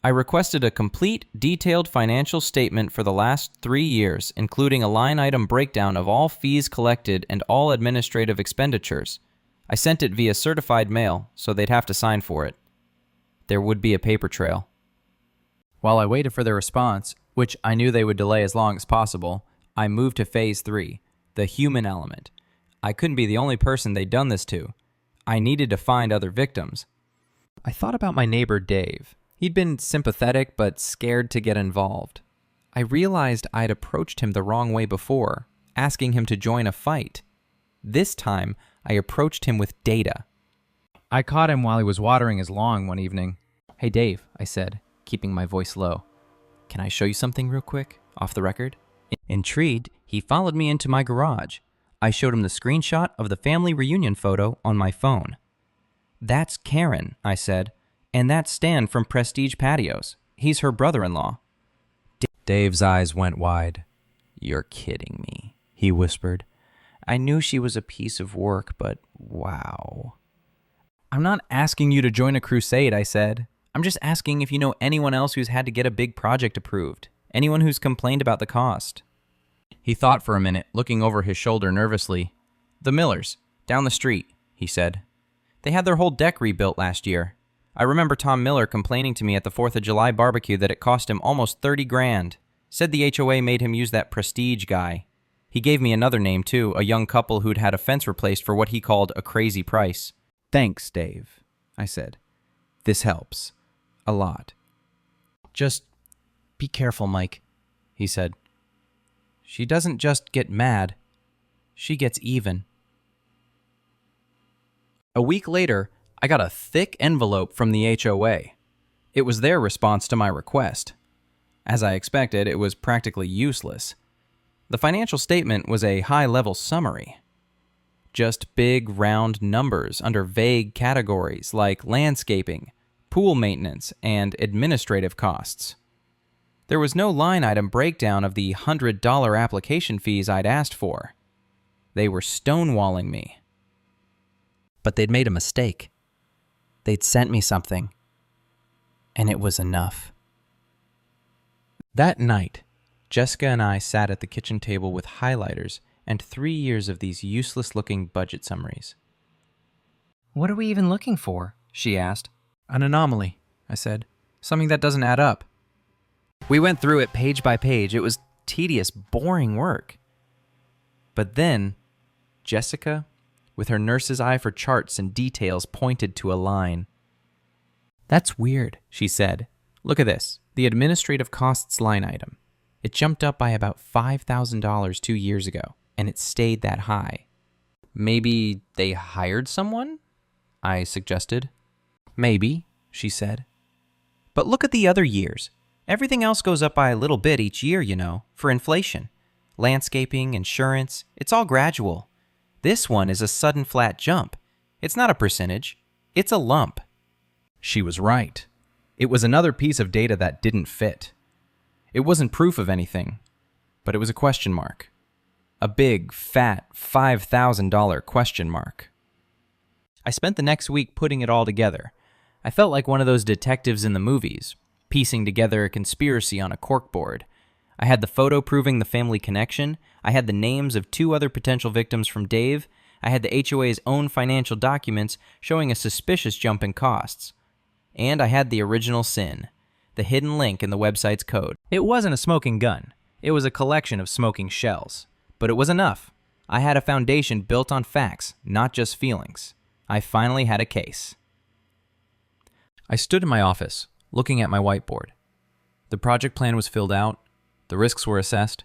I requested a complete, detailed financial statement for the last 3 years, including a line item breakdown of all fees collected and all administrative expenditures. I sent it via certified mail, so they'd have to sign for it. There would be a paper trail. While I waited for their response, which I knew they would delay as long as possible, I moved to Phase 3, the human element. I couldn't be the only person they'd done this to. I needed to find other victims. I thought about my neighbor Dave. He'd been sympathetic but scared to get involved. I realized I'd approached him the wrong way before, asking him to join a fight. This time, I approached him with data. I caught him while he was watering his lawn one evening. "Hey Dave," I said, keeping my voice low. "Can I show you something real quick, off the record?" Intrigued, he followed me into my garage. I showed him the screenshot of the family reunion photo on my phone. "That's Karen," I said, "and that's Stan from Prestige Patios. He's her brother-in-law." Dave's eyes went wide. "You're kidding me," he whispered. "I knew she was a piece of work, but wow." "I'm not asking you to join a crusade," I said. "I'm just asking if you know anyone else who's had to get a big project approved. Anyone who's complained about the cost." He thought for a minute, looking over his shoulder nervously. "The Millers, down the street," he said. "They had their whole deck rebuilt last year. I remember Tom Miller complaining to me at the 4th of July barbecue that it cost him almost 30 grand. Said the HOA made him use that Prestige guy. He gave me another name too, a young couple who'd had a fence replaced for what he called a crazy price." "Thanks, Dave," I said. "This helps. A lot." "Just be careful, Mike," he said. "She doesn't just get mad. She gets even." A week later, I got a thick envelope from the HOA. It was their response to my request. As I expected, it was practically useless. The financial statement was a high-level summary. Just big, round numbers under vague categories like landscaping, pool maintenance, and administrative costs. There was no line item breakdown of the $100 application fees I'd asked for. They were stonewalling me. But they'd made a mistake. They'd sent me something, and it was enough. That night, Jessica and I sat at the kitchen table with highlighters and 3 years of these useless-looking budget summaries. "What are we even looking for?" she asked. "An anomaly," I said. "Something that doesn't add up." We went through it page by page. It was tedious, boring work. But then, Jessica, with her nurse's eye for charts and details, pointed to a line. "That's weird," she said. "Look at this, the administrative costs line item. It jumped up by about $5,000 2 years ago, and it stayed that high." "Maybe they hired someone?" I suggested. "Maybe," she said. "But look at the other years. Everything else goes up by a little bit each year, you know, for inflation. Landscaping, insurance, it's all gradual. This one is a sudden flat jump. It's not a percentage, it's a lump." She was right. It was another piece of data that didn't fit. It wasn't proof of anything, but it was a question mark. A big, fat, $5,000 question mark. I spent the next week putting it all together. I felt like one of those detectives in the movies, piecing together a conspiracy on a corkboard. I had the photo proving the family connection. I had the names of 2 other potential victims from Dave. I had the HOA's own financial documents showing a suspicious jump in costs. And I had the original sin, the hidden link in the website's code. It wasn't a smoking gun. It was a collection of smoking shells. But it was enough. I had a foundation built on facts, not just feelings. I finally had a case. I stood in my office, looking at my whiteboard. The project plan was filled out, the risks were assessed,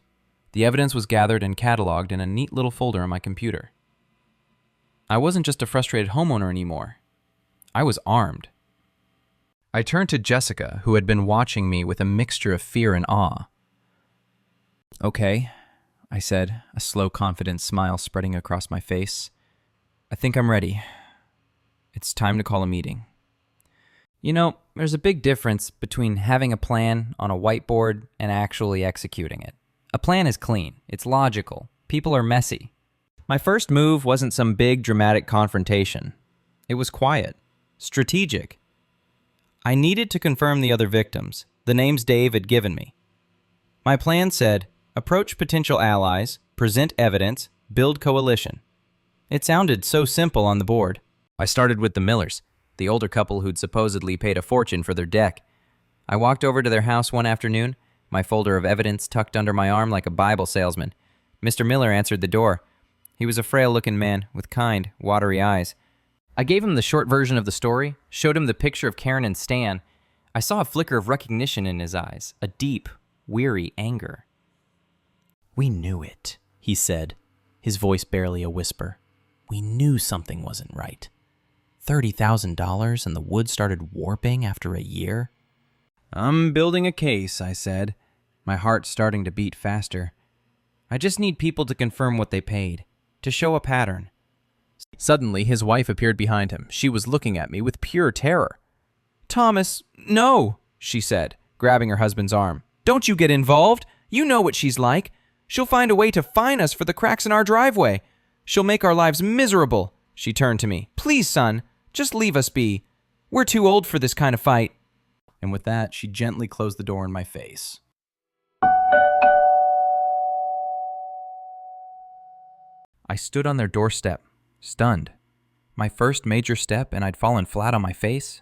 the evidence was gathered and cataloged in a neat little folder on my computer. I wasn't just a frustrated homeowner anymore. I was armed. I turned to Jessica, who had been watching me with a mixture of fear and awe. "Okay," I said, a slow, confident smile spreading across my face. "I think I'm ready. It's time to call a meeting." There's a big difference between having a plan on a whiteboard and actually executing it. A plan is clean. It's logical. People are messy. My first move wasn't some big dramatic confrontation. It was quiet, strategic. I needed to confirm the other victims, the names Dave had given me. My plan said, approach potential allies, present evidence, build coalition. It sounded so simple on the board. I started with the Millers, the older couple who'd supposedly paid a fortune for their deck. I walked over to their house one afternoon, my folder of evidence tucked under my arm like a Bible salesman. Mr. Miller answered the door. He was a frail-looking man with kind, watery eyes. I gave him the short version of the story, showed him the picture of Karen and Stan. I saw a flicker of recognition in his eyes, a deep, weary anger. "We knew it," he said, his voice barely a whisper. "We knew something wasn't right. $30,000 and the wood started warping after a year?" I'm building a case, I said, my heart starting to beat faster. I just need people to confirm what they paid, to show a pattern. Suddenly, his wife appeared behind him. She was looking at me with pure terror. Thomas, no, she said, grabbing her husband's arm. Don't you get involved. You know what she's like. She'll find a way to fine us for the cracks in our driveway. She'll make our lives miserable. She turned to me. Please, son, just leave us be. We're too old for this kind of fight. And with that, she gently closed the door in my face. I stood on their doorstep, stunned. My first major step, and I'd fallen flat on my face.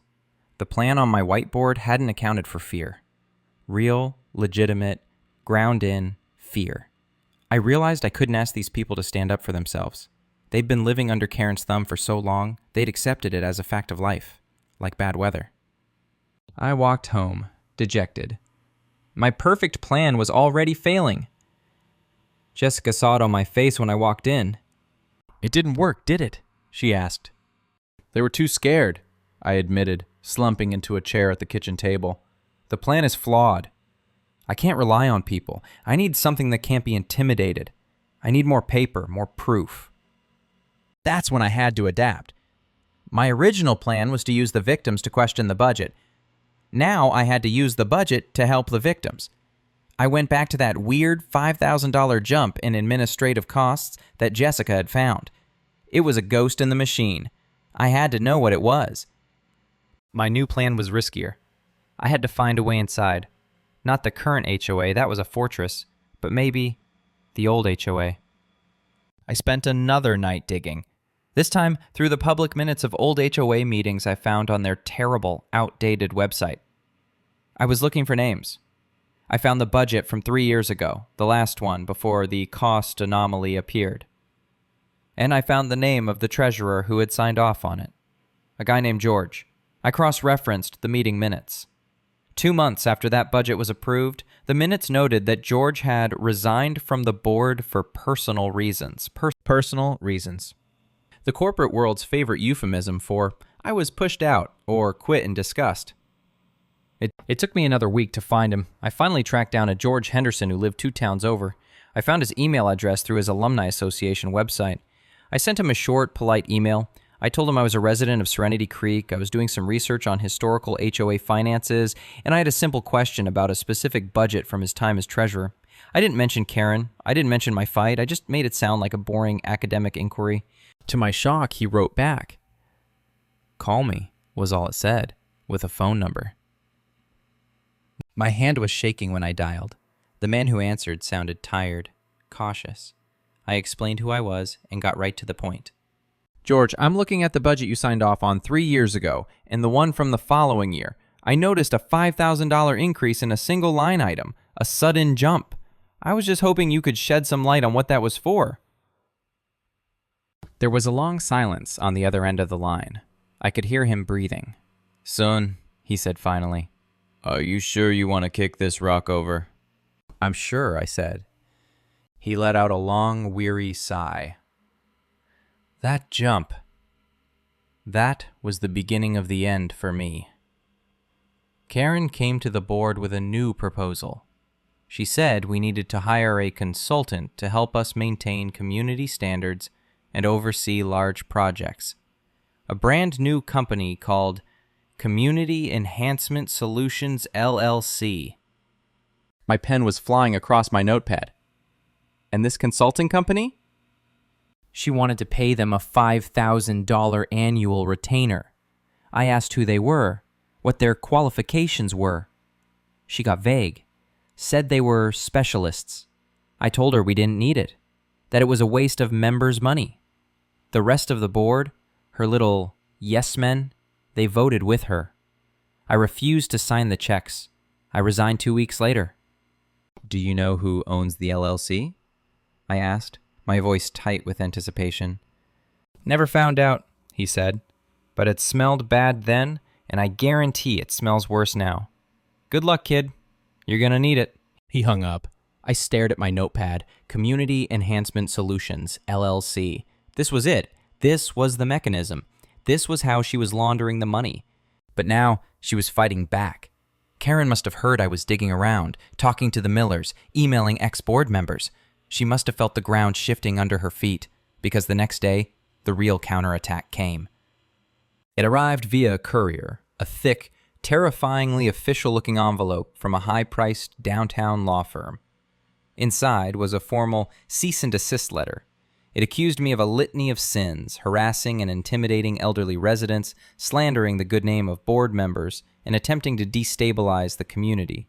The plan on my whiteboard hadn't accounted for fear. Real, legitimate, ground-in fear. I realized I couldn't ask these people to stand up for themselves. They'd been living under Karen's thumb for so long, they'd accepted it as a fact of life, like bad weather. I walked home, dejected. My perfect plan was already failing. Jessica saw it on my face when I walked in. "It didn't work, did it?" she asked. They were too scared, I admitted, slumping into a chair at the kitchen table. The plan is flawed. I can't rely on people. I need something that can't be intimidated. I need more paper, more proof. That's when I had to adapt. My original plan was to use the victims to question the budget. Now I had to use the budget to help the victims. I went back to that weird $5,000 jump in administrative costs that Jessica had found. It was a ghost in the machine. I had to know what it was. My new plan was riskier. I had to find a way inside. Not the current HOA, that was a fortress, but maybe the old HOA. I spent another night digging. This time through the public minutes of old HOA meetings I found on their terrible, outdated website. I was looking for names. I found the budget from 3 years ago, the last one before the cost anomaly appeared. And I found the name of the treasurer who had signed off on it. A guy named George. I cross-referenced the meeting minutes. 2 months after that budget was approved, the minutes noted that George had resigned from the board for personal reasons. Personal reasons. The corporate world's favorite euphemism for, I was pushed out or quit in disgust. It took me another week to find him. I finally tracked down a George Henderson who lived 2 towns over. I found his email address through his Alumni Association website. I sent him a short, polite email. I told him I was a resident of Serenity Creek, I was doing some research on historical HOA finances, and I had a simple question about a specific budget from his time as treasurer. I didn't mention Karen. I didn't mention my fight. I just made it sound like a boring academic inquiry. To my shock, he wrote back. "Call me," was all it said, with a phone number. My hand was shaking when I dialed. The man who answered sounded tired, cautious. I explained who I was and got right to the point. "George, I'm looking at the budget you signed off on 3 years ago and the one from the following year. I noticed a $5,000 increase in a single line item, a sudden jump. I was just hoping you could shed some light on what that was for." There was a long silence on the other end of the line. I could hear him breathing. "Son," he said finally, "are you sure you want to kick this rock over?" "I'm sure," I said. He let out a long, weary sigh. That jump. That was the beginning of the end for me. Karen came to the board with a new proposal. She said we needed to hire a consultant to help us maintain community standards and oversee large projects. A brand new company called Community Enhancement Solutions, LLC. My pen was flying across my notepad. And this consulting company? She wanted to pay them a $5,000 annual retainer. I asked who they were, what their qualifications were. She got vague, said they were specialists. I told her we didn't need it, that it was a waste of members' money. The rest of the board, her little yes men, they voted with her. I refused to sign the checks. I resigned 2 weeks later. Do you know who owns the LLC? I asked, my voice tight with anticipation. Never found out, he said, but it smelled bad then, and I guarantee it smells worse now. Good luck, kid. You're gonna need it. He hung up. I stared at my notepad. Community Enhancement Solutions, LLC. This was it. This was the mechanism. This was how she was laundering the money. But now she was fighting back. Karen must have heard I was digging around, talking to the Millers, emailing ex-board members. She must have felt the ground shifting under her feet, because the next day, the real counterattack came. It arrived via a courier, a thick, terrifyingly official-looking envelope from a high-priced downtown law firm. Inside was a formal cease and desist letter. It accused me of a litany of sins, harassing and intimidating elderly residents, slandering the good name of board members, and attempting to destabilize the community.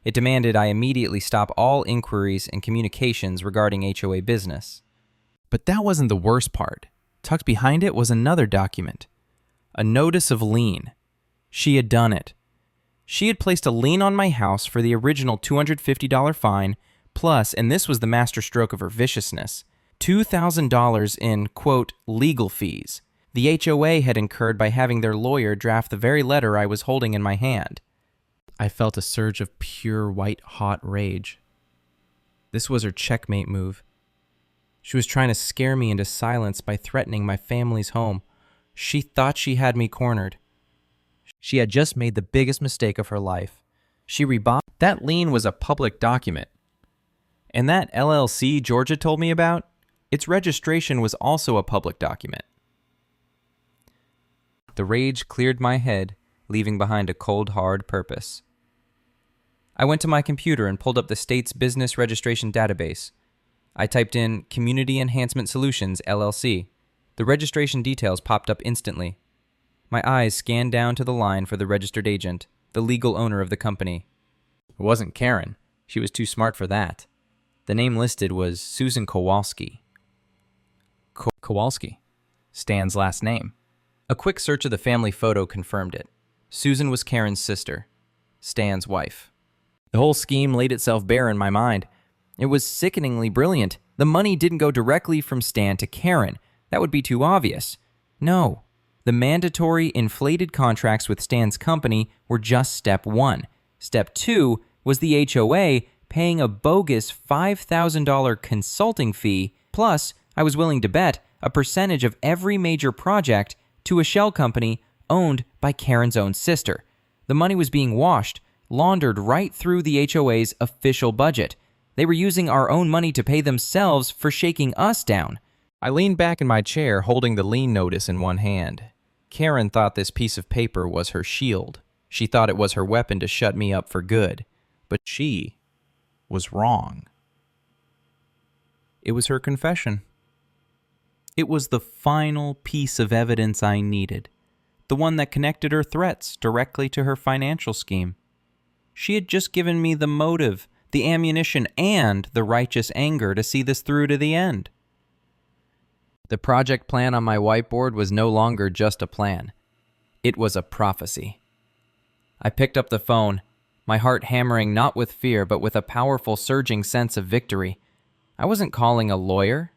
It demanded I immediately stop all inquiries and communications regarding HOA business. But that wasn't the worst part. Tucked behind it was another document. A notice of lien. She had done it. She had placed a lien on my house for the original $250 fine, plus, and this was the masterstroke of her viciousness, $2,000 in, quote, legal fees the HOA had incurred by having their lawyer draft the very letter I was holding in my hand. I felt a surge of pure white-hot rage. This was her checkmate move. She was trying to scare me into silence by threatening my family's home. She thought she had me cornered. She had just made the biggest mistake of her life. She rebought. That lien was a public document. And that LLC Georgia told me about, its registration was also a public document. The rage cleared my head, leaving behind a cold, hard purpose. I went to my computer and pulled up the state's business registration database. I typed in Community Enhancement Solutions, LLC. The registration details popped up instantly. My eyes scanned down to the line for the registered agent, the legal owner of the company. It wasn't Karen. She was too smart for that. The name listed was Susan Kowalski. Kowalski, Stan's last name. A quick search of the family photo confirmed it. Susan was Karen's sister, Stan's wife. The whole scheme laid itself bare in my mind. It was sickeningly brilliant. The money didn't go directly from Stan to Karen. That would be too obvious. No. The mandatory inflated contracts with Stan's company were just step one. Step two was the HOA paying a bogus $5,000 consulting fee, plus, I was willing to bet, a percentage of every major project to a shell company owned by Karen's own sister. The money was being washed, laundered right through the HOA's official budget. They were using our own money to pay themselves for shaking us down. I leaned back in my chair, holding the lien notice in one hand. Karen thought this piece of paper was her shield. She thought it was her weapon to shut me up for good. But she was wrong. It was her confession. It was the final piece of evidence I needed, the one that connected her threats directly to her financial scheme. She had just given me the motive, the ammunition, and the righteous anger to see this through to the end. The project plan on my whiteboard was no longer just a plan. It was a prophecy. I picked up the phone, my heart hammering not with fear, but with a powerful surging sense of victory. I wasn't calling a lawyer.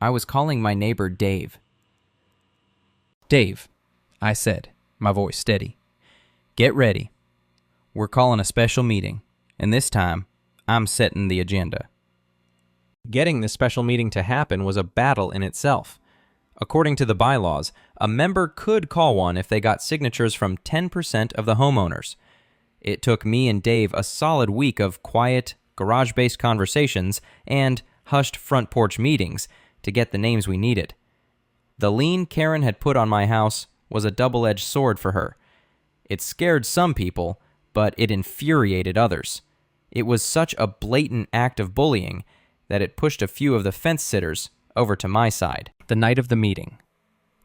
I was calling my neighbor Dave. Dave, I said, my voice steady. Get ready. We're calling a special meeting, and this time, I'm setting the agenda. Getting this special meeting to happen was a battle in itself. According to the bylaws, a member could call one if they got signatures from 10% of the homeowners. It took me and Dave a solid week of quiet, garage-based conversations and hushed front porch meetings to get the names we needed. The lien Karen had put on my house was a double-edged sword for her. It scared some people, but it infuriated others. It was such a blatant act of bullying that it pushed a few of the fence sitters over to my side. The night of the meeting,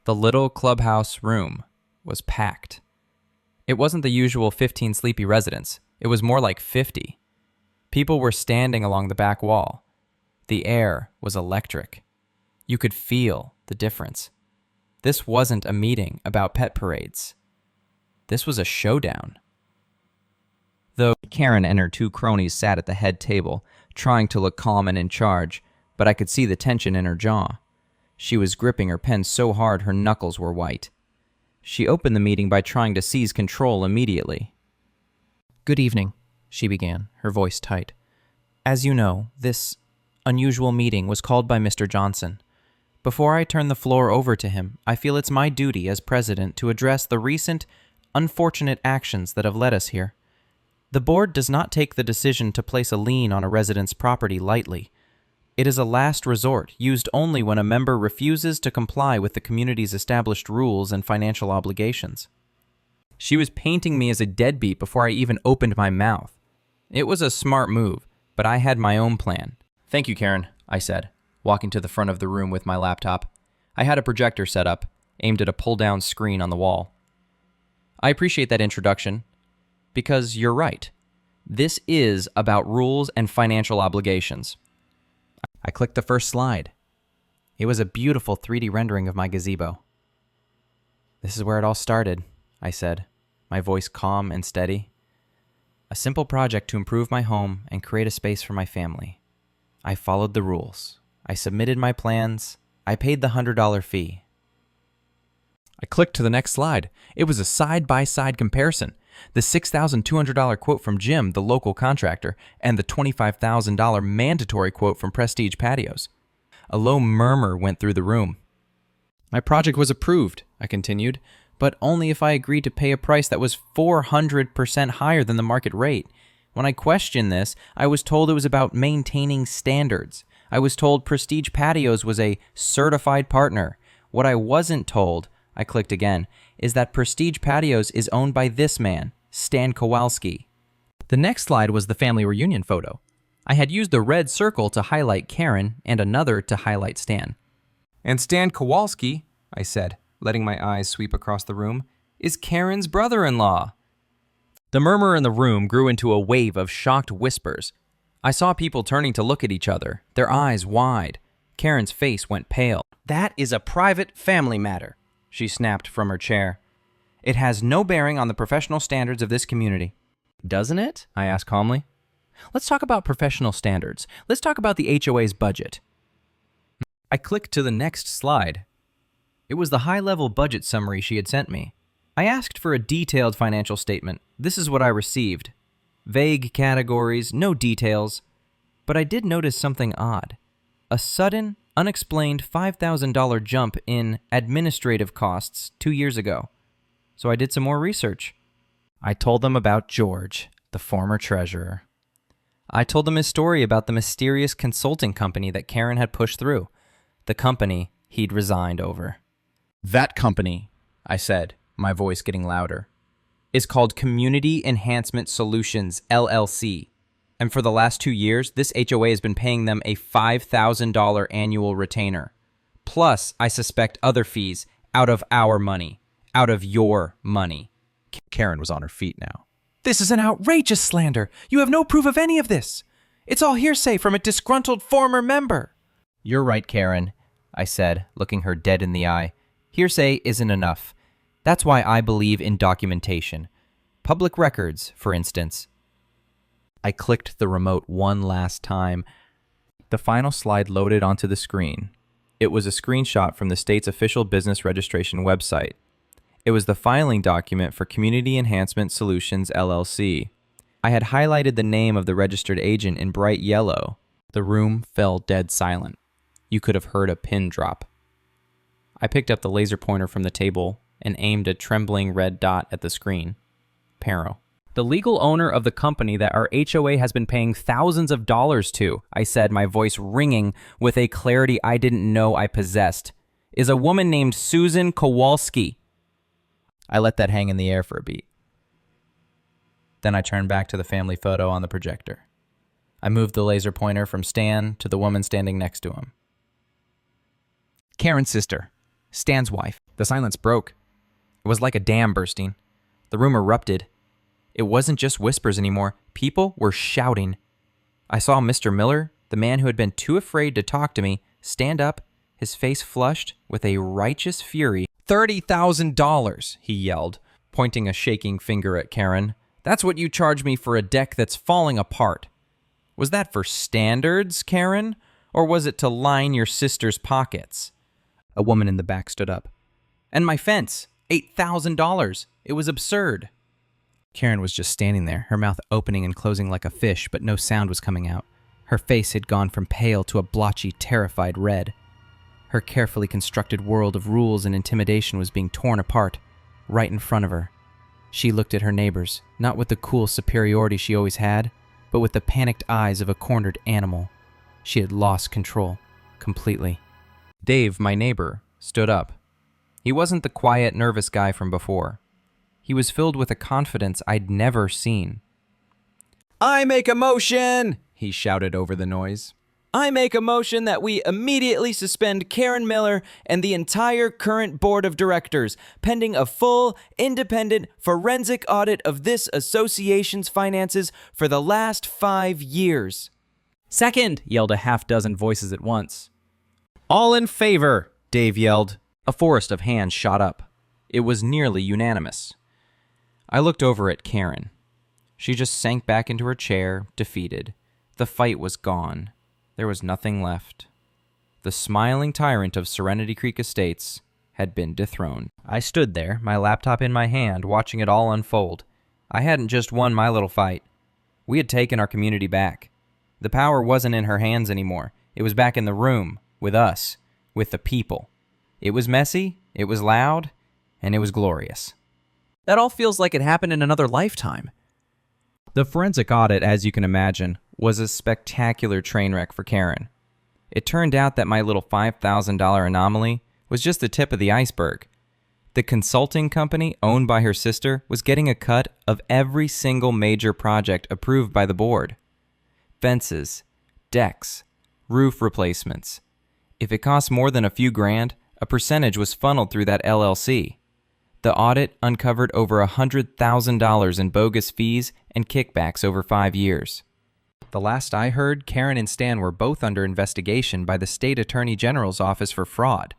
the little clubhouse room was packed. It wasn't the usual 15 sleepy residents. It was more like 50. People were standing along the back wall. The air was electric. You could feel the difference. This wasn't a meeting about pet parades. This was a showdown. Though Karen and her two cronies sat at the head table, trying to look calm and in charge, but I could see the tension in her jaw. She was gripping her pen so hard her knuckles were white. She opened the meeting by trying to seize control immediately. Good evening, she began, her voice tight. As you know, this unusual meeting was called by Mr. Johnson. Before I turn the floor over to him, I feel it's my duty as president to address the recent, unfortunate actions that have led us here. The board does not take the decision to place a lien on a resident's property lightly. It is a last resort, used only when a member refuses to comply with the community's established rules and financial obligations. She was painting me as a deadbeat before I even opened my mouth. It was a smart move, but I had my own plan. Thank you, Karen, I said, walking to the front of the room with my laptop. I had a projector set up, aimed at a pull-down screen on the wall. I appreciate that introduction, because you're right. This is about rules and financial obligations. I clicked the first slide. It was a beautiful 3D rendering of my gazebo. This is where it all started, I said, my voice calm and steady. A simple project to improve my home and create a space for my family. I followed the rules. I submitted my plans. I paid the $100 fee. I clicked to the next slide. It was a side-by-side comparison. The $6,200 quote from Jim, the local contractor, and the $25,000 mandatory quote from Prestige Patios. A low murmur went through the room. My project was approved, I continued, but only if I agreed to pay a price that was 400% higher than the market rate. When I questioned this, I was told it was about maintaining standards. I was told Prestige Patios was a certified partner. What I wasn't told, I clicked again, is that Prestige Patios is owned by this man, Stan Kowalski. The next slide was the family reunion photo. I had used the red circle to highlight Karen and another to highlight Stan. And Stan Kowalski, I said, letting my eyes sweep across the room, is Karen's brother-in-law. The murmur in the room grew into a wave of shocked whispers. I saw people turning to look at each other, their eyes wide. Karen's face went pale. That is a private family matter, she snapped from her chair. It has no bearing on the professional standards of this community. Doesn't it? I asked calmly. Let's talk about professional standards. Let's talk about the HOA's budget. I clicked to the next slide. It was the high-level budget summary she had sent me. I asked for a detailed financial statement. This is what I received. Vague categories, no details. But I did notice something odd. A sudden, unexplained $5,000 jump in administrative costs 2 years ago. So I did some more research. I told them about George, the former treasurer. I told them his story about the mysterious consulting company that Karen had pushed through. The company he'd resigned over. That company, I said, my voice getting louder, is called Community Enhancement Solutions, LLC. And for the last 2 years, this HOA has been paying them a $5,000 annual retainer. Plus, I suspect other fees out of our money, out of your money. Karen was on her feet now. This is an outrageous slander. You have no proof of any of this. It's all hearsay from a disgruntled former member. You're right, Karen, I said, looking her dead in the eye. Hearsay isn't enough. That's why I believe in documentation. Public records, for instance. I clicked the remote one last time. The final slide loaded onto the screen. It was a screenshot from the state's official business registration website. It was the filing document for Community Enhancement Solutions, LLC. I had highlighted the name of the registered agent in bright yellow. The room fell dead silent. You could have heard a pin drop. I picked up the laser pointer from the table and aimed a trembling red dot at the screen. Pero. The legal owner of the company that our HOA has been paying thousands of dollars to, I said, my voice ringing with a clarity I didn't know I possessed, is a woman named Susan Kowalski. I let that hang in the air for a beat. Then I turned back to the family photo on the projector. I moved the laser pointer from Stan to the woman standing next to him. Karen's sister, Stan's wife. The silence broke. It was like a dam bursting. The room erupted. It wasn't just whispers anymore. People were shouting. I saw Mr. Miller, the man who had been too afraid to talk to me, stand up, his face flushed with a righteous fury. $30,000, he yelled, pointing a shaking finger at Karen. That's what you charge me for a deck that's falling apart. Was that for standards, Karen? Or was it to line your sister's pockets? A woman in the back stood up. And my fence, $8,000. It was absurd. Karen was just standing there, her mouth opening and closing like a fish, but no sound was coming out. Her face had gone from pale to a blotchy, terrified red. Her carefully constructed world of rules and intimidation was being torn apart, right in front of her. She looked at her neighbors, not with the cool superiority she always had, but with the panicked eyes of a cornered animal. She had lost control, completely. Dave, my neighbor, stood up. He wasn't the quiet, nervous guy from before. He was filled with a confidence I'd never seen. I make a motion, he shouted over the noise. I make a motion that we immediately suspend Karen Miller and the entire current board of directors, pending a full, independent, forensic audit of this association's finances for the last 5 years. Second, yelled a half-dozen voices at once. All in favor, Dave yelled. A forest of hands shot up. It was nearly unanimous. I looked over at Karen. She just sank back into her chair, defeated. The fight was gone. There was nothing left. The smiling tyrant of Serenity Creek Estates had been dethroned. I stood there, my laptop in my hand, watching it all unfold. I hadn't just won my little fight. We had taken our community back. The power wasn't in her hands anymore. It was back in the room, with us, with the people. It was messy, it was loud, and it was glorious. That all feels like it happened in another lifetime. The forensic audit, as you can imagine, was a spectacular train wreck for Karen. It turned out that my little $5,000 anomaly was just the tip of the iceberg. The consulting company owned by her sister was getting a cut of every single major project approved by the board. Fences, decks, roof replacements. If it cost more than a few grand, a percentage was funneled through that LLC. The audit uncovered over $100,000 in bogus fees and kickbacks over 5 years. The last I heard, Karen and Stan were both under investigation by the State Attorney General's Office for Fraud,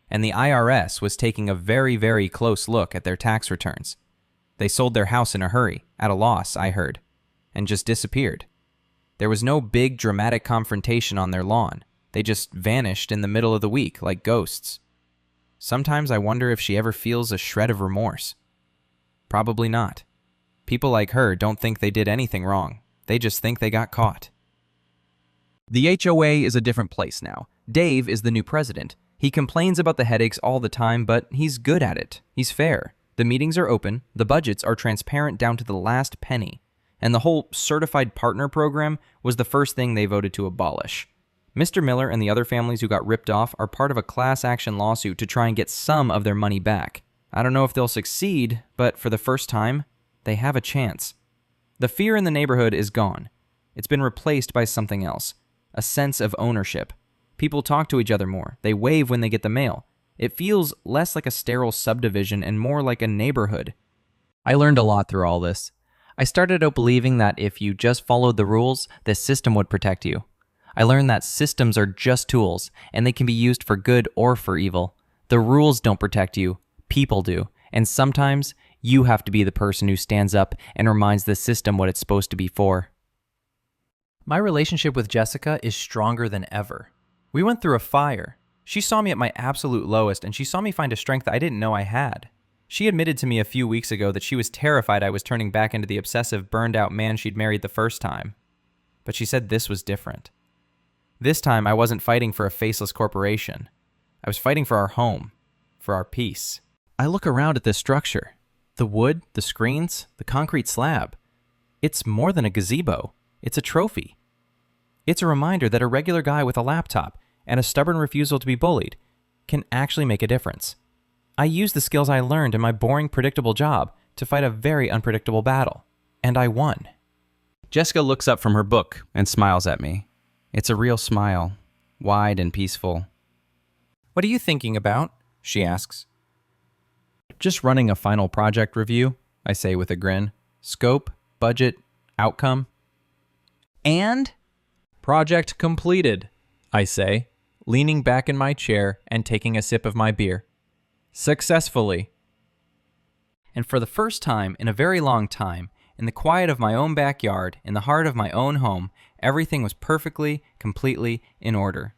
and the IRS was taking a very, very close look at their tax returns. They sold their house in a hurry, at a loss, I heard, and just disappeared. There was no big dramatic confrontation on their lawn. They just vanished in the middle of the week like ghosts. Sometimes I wonder if she ever feels a shred of remorse. Probably not. People like her don't think they did anything wrong. They just think they got caught. The HOA is a different place now. Dave is the new president. He complains about the headaches all the time, but he's good at it. He's fair. The meetings are open, the budgets are transparent down to the last penny, and the whole certified partner program was the first thing they voted to abolish. Mr. Miller and the other families who got ripped off are part of a class action lawsuit to try and get some of their money back. I don't know if they'll succeed, but for the first time, they have a chance. The fear in the neighborhood is gone. It's been replaced by something else, a sense of ownership. People talk to each other more. They wave when they get the mail. It feels less like a sterile subdivision and more like a neighborhood. I learned a lot through all this. I started out believing that if you just followed the rules, the system would protect you. I learned that systems are just tools, and they can be used for good or for evil. The rules don't protect you, people do, and sometimes you have to be the person who stands up and reminds the system what it's supposed to be for. My relationship with Jessica is stronger than ever. We went through a fire. She saw me at my absolute lowest, and she saw me find a strength I didn't know I had. She admitted to me a few weeks ago that she was terrified I was turning back into the obsessive, burned-out man she'd married the first time. But she said this was different. This time, I wasn't fighting for a faceless corporation. I was fighting for our home, for our peace. I look around at this structure. The wood, the screens, the concrete slab. It's more than a gazebo. It's a trophy. It's a reminder that a regular guy with a laptop and a stubborn refusal to be bullied can actually make a difference. I use the skills I learned in my boring, predictable job to fight a very unpredictable battle. And I won. Jessica looks up from her book and smiles at me. It's a real smile, wide and peaceful. What are you thinking about? She asks. Just running a final project review, I say with a grin. Scope, budget, outcome. And? Project completed, I say, leaning back in my chair and taking a sip of my beer. Successfully. And for the first time in a very long time, in the quiet of my own backyard, in the heart of my own home, everything was perfectly, completely in order.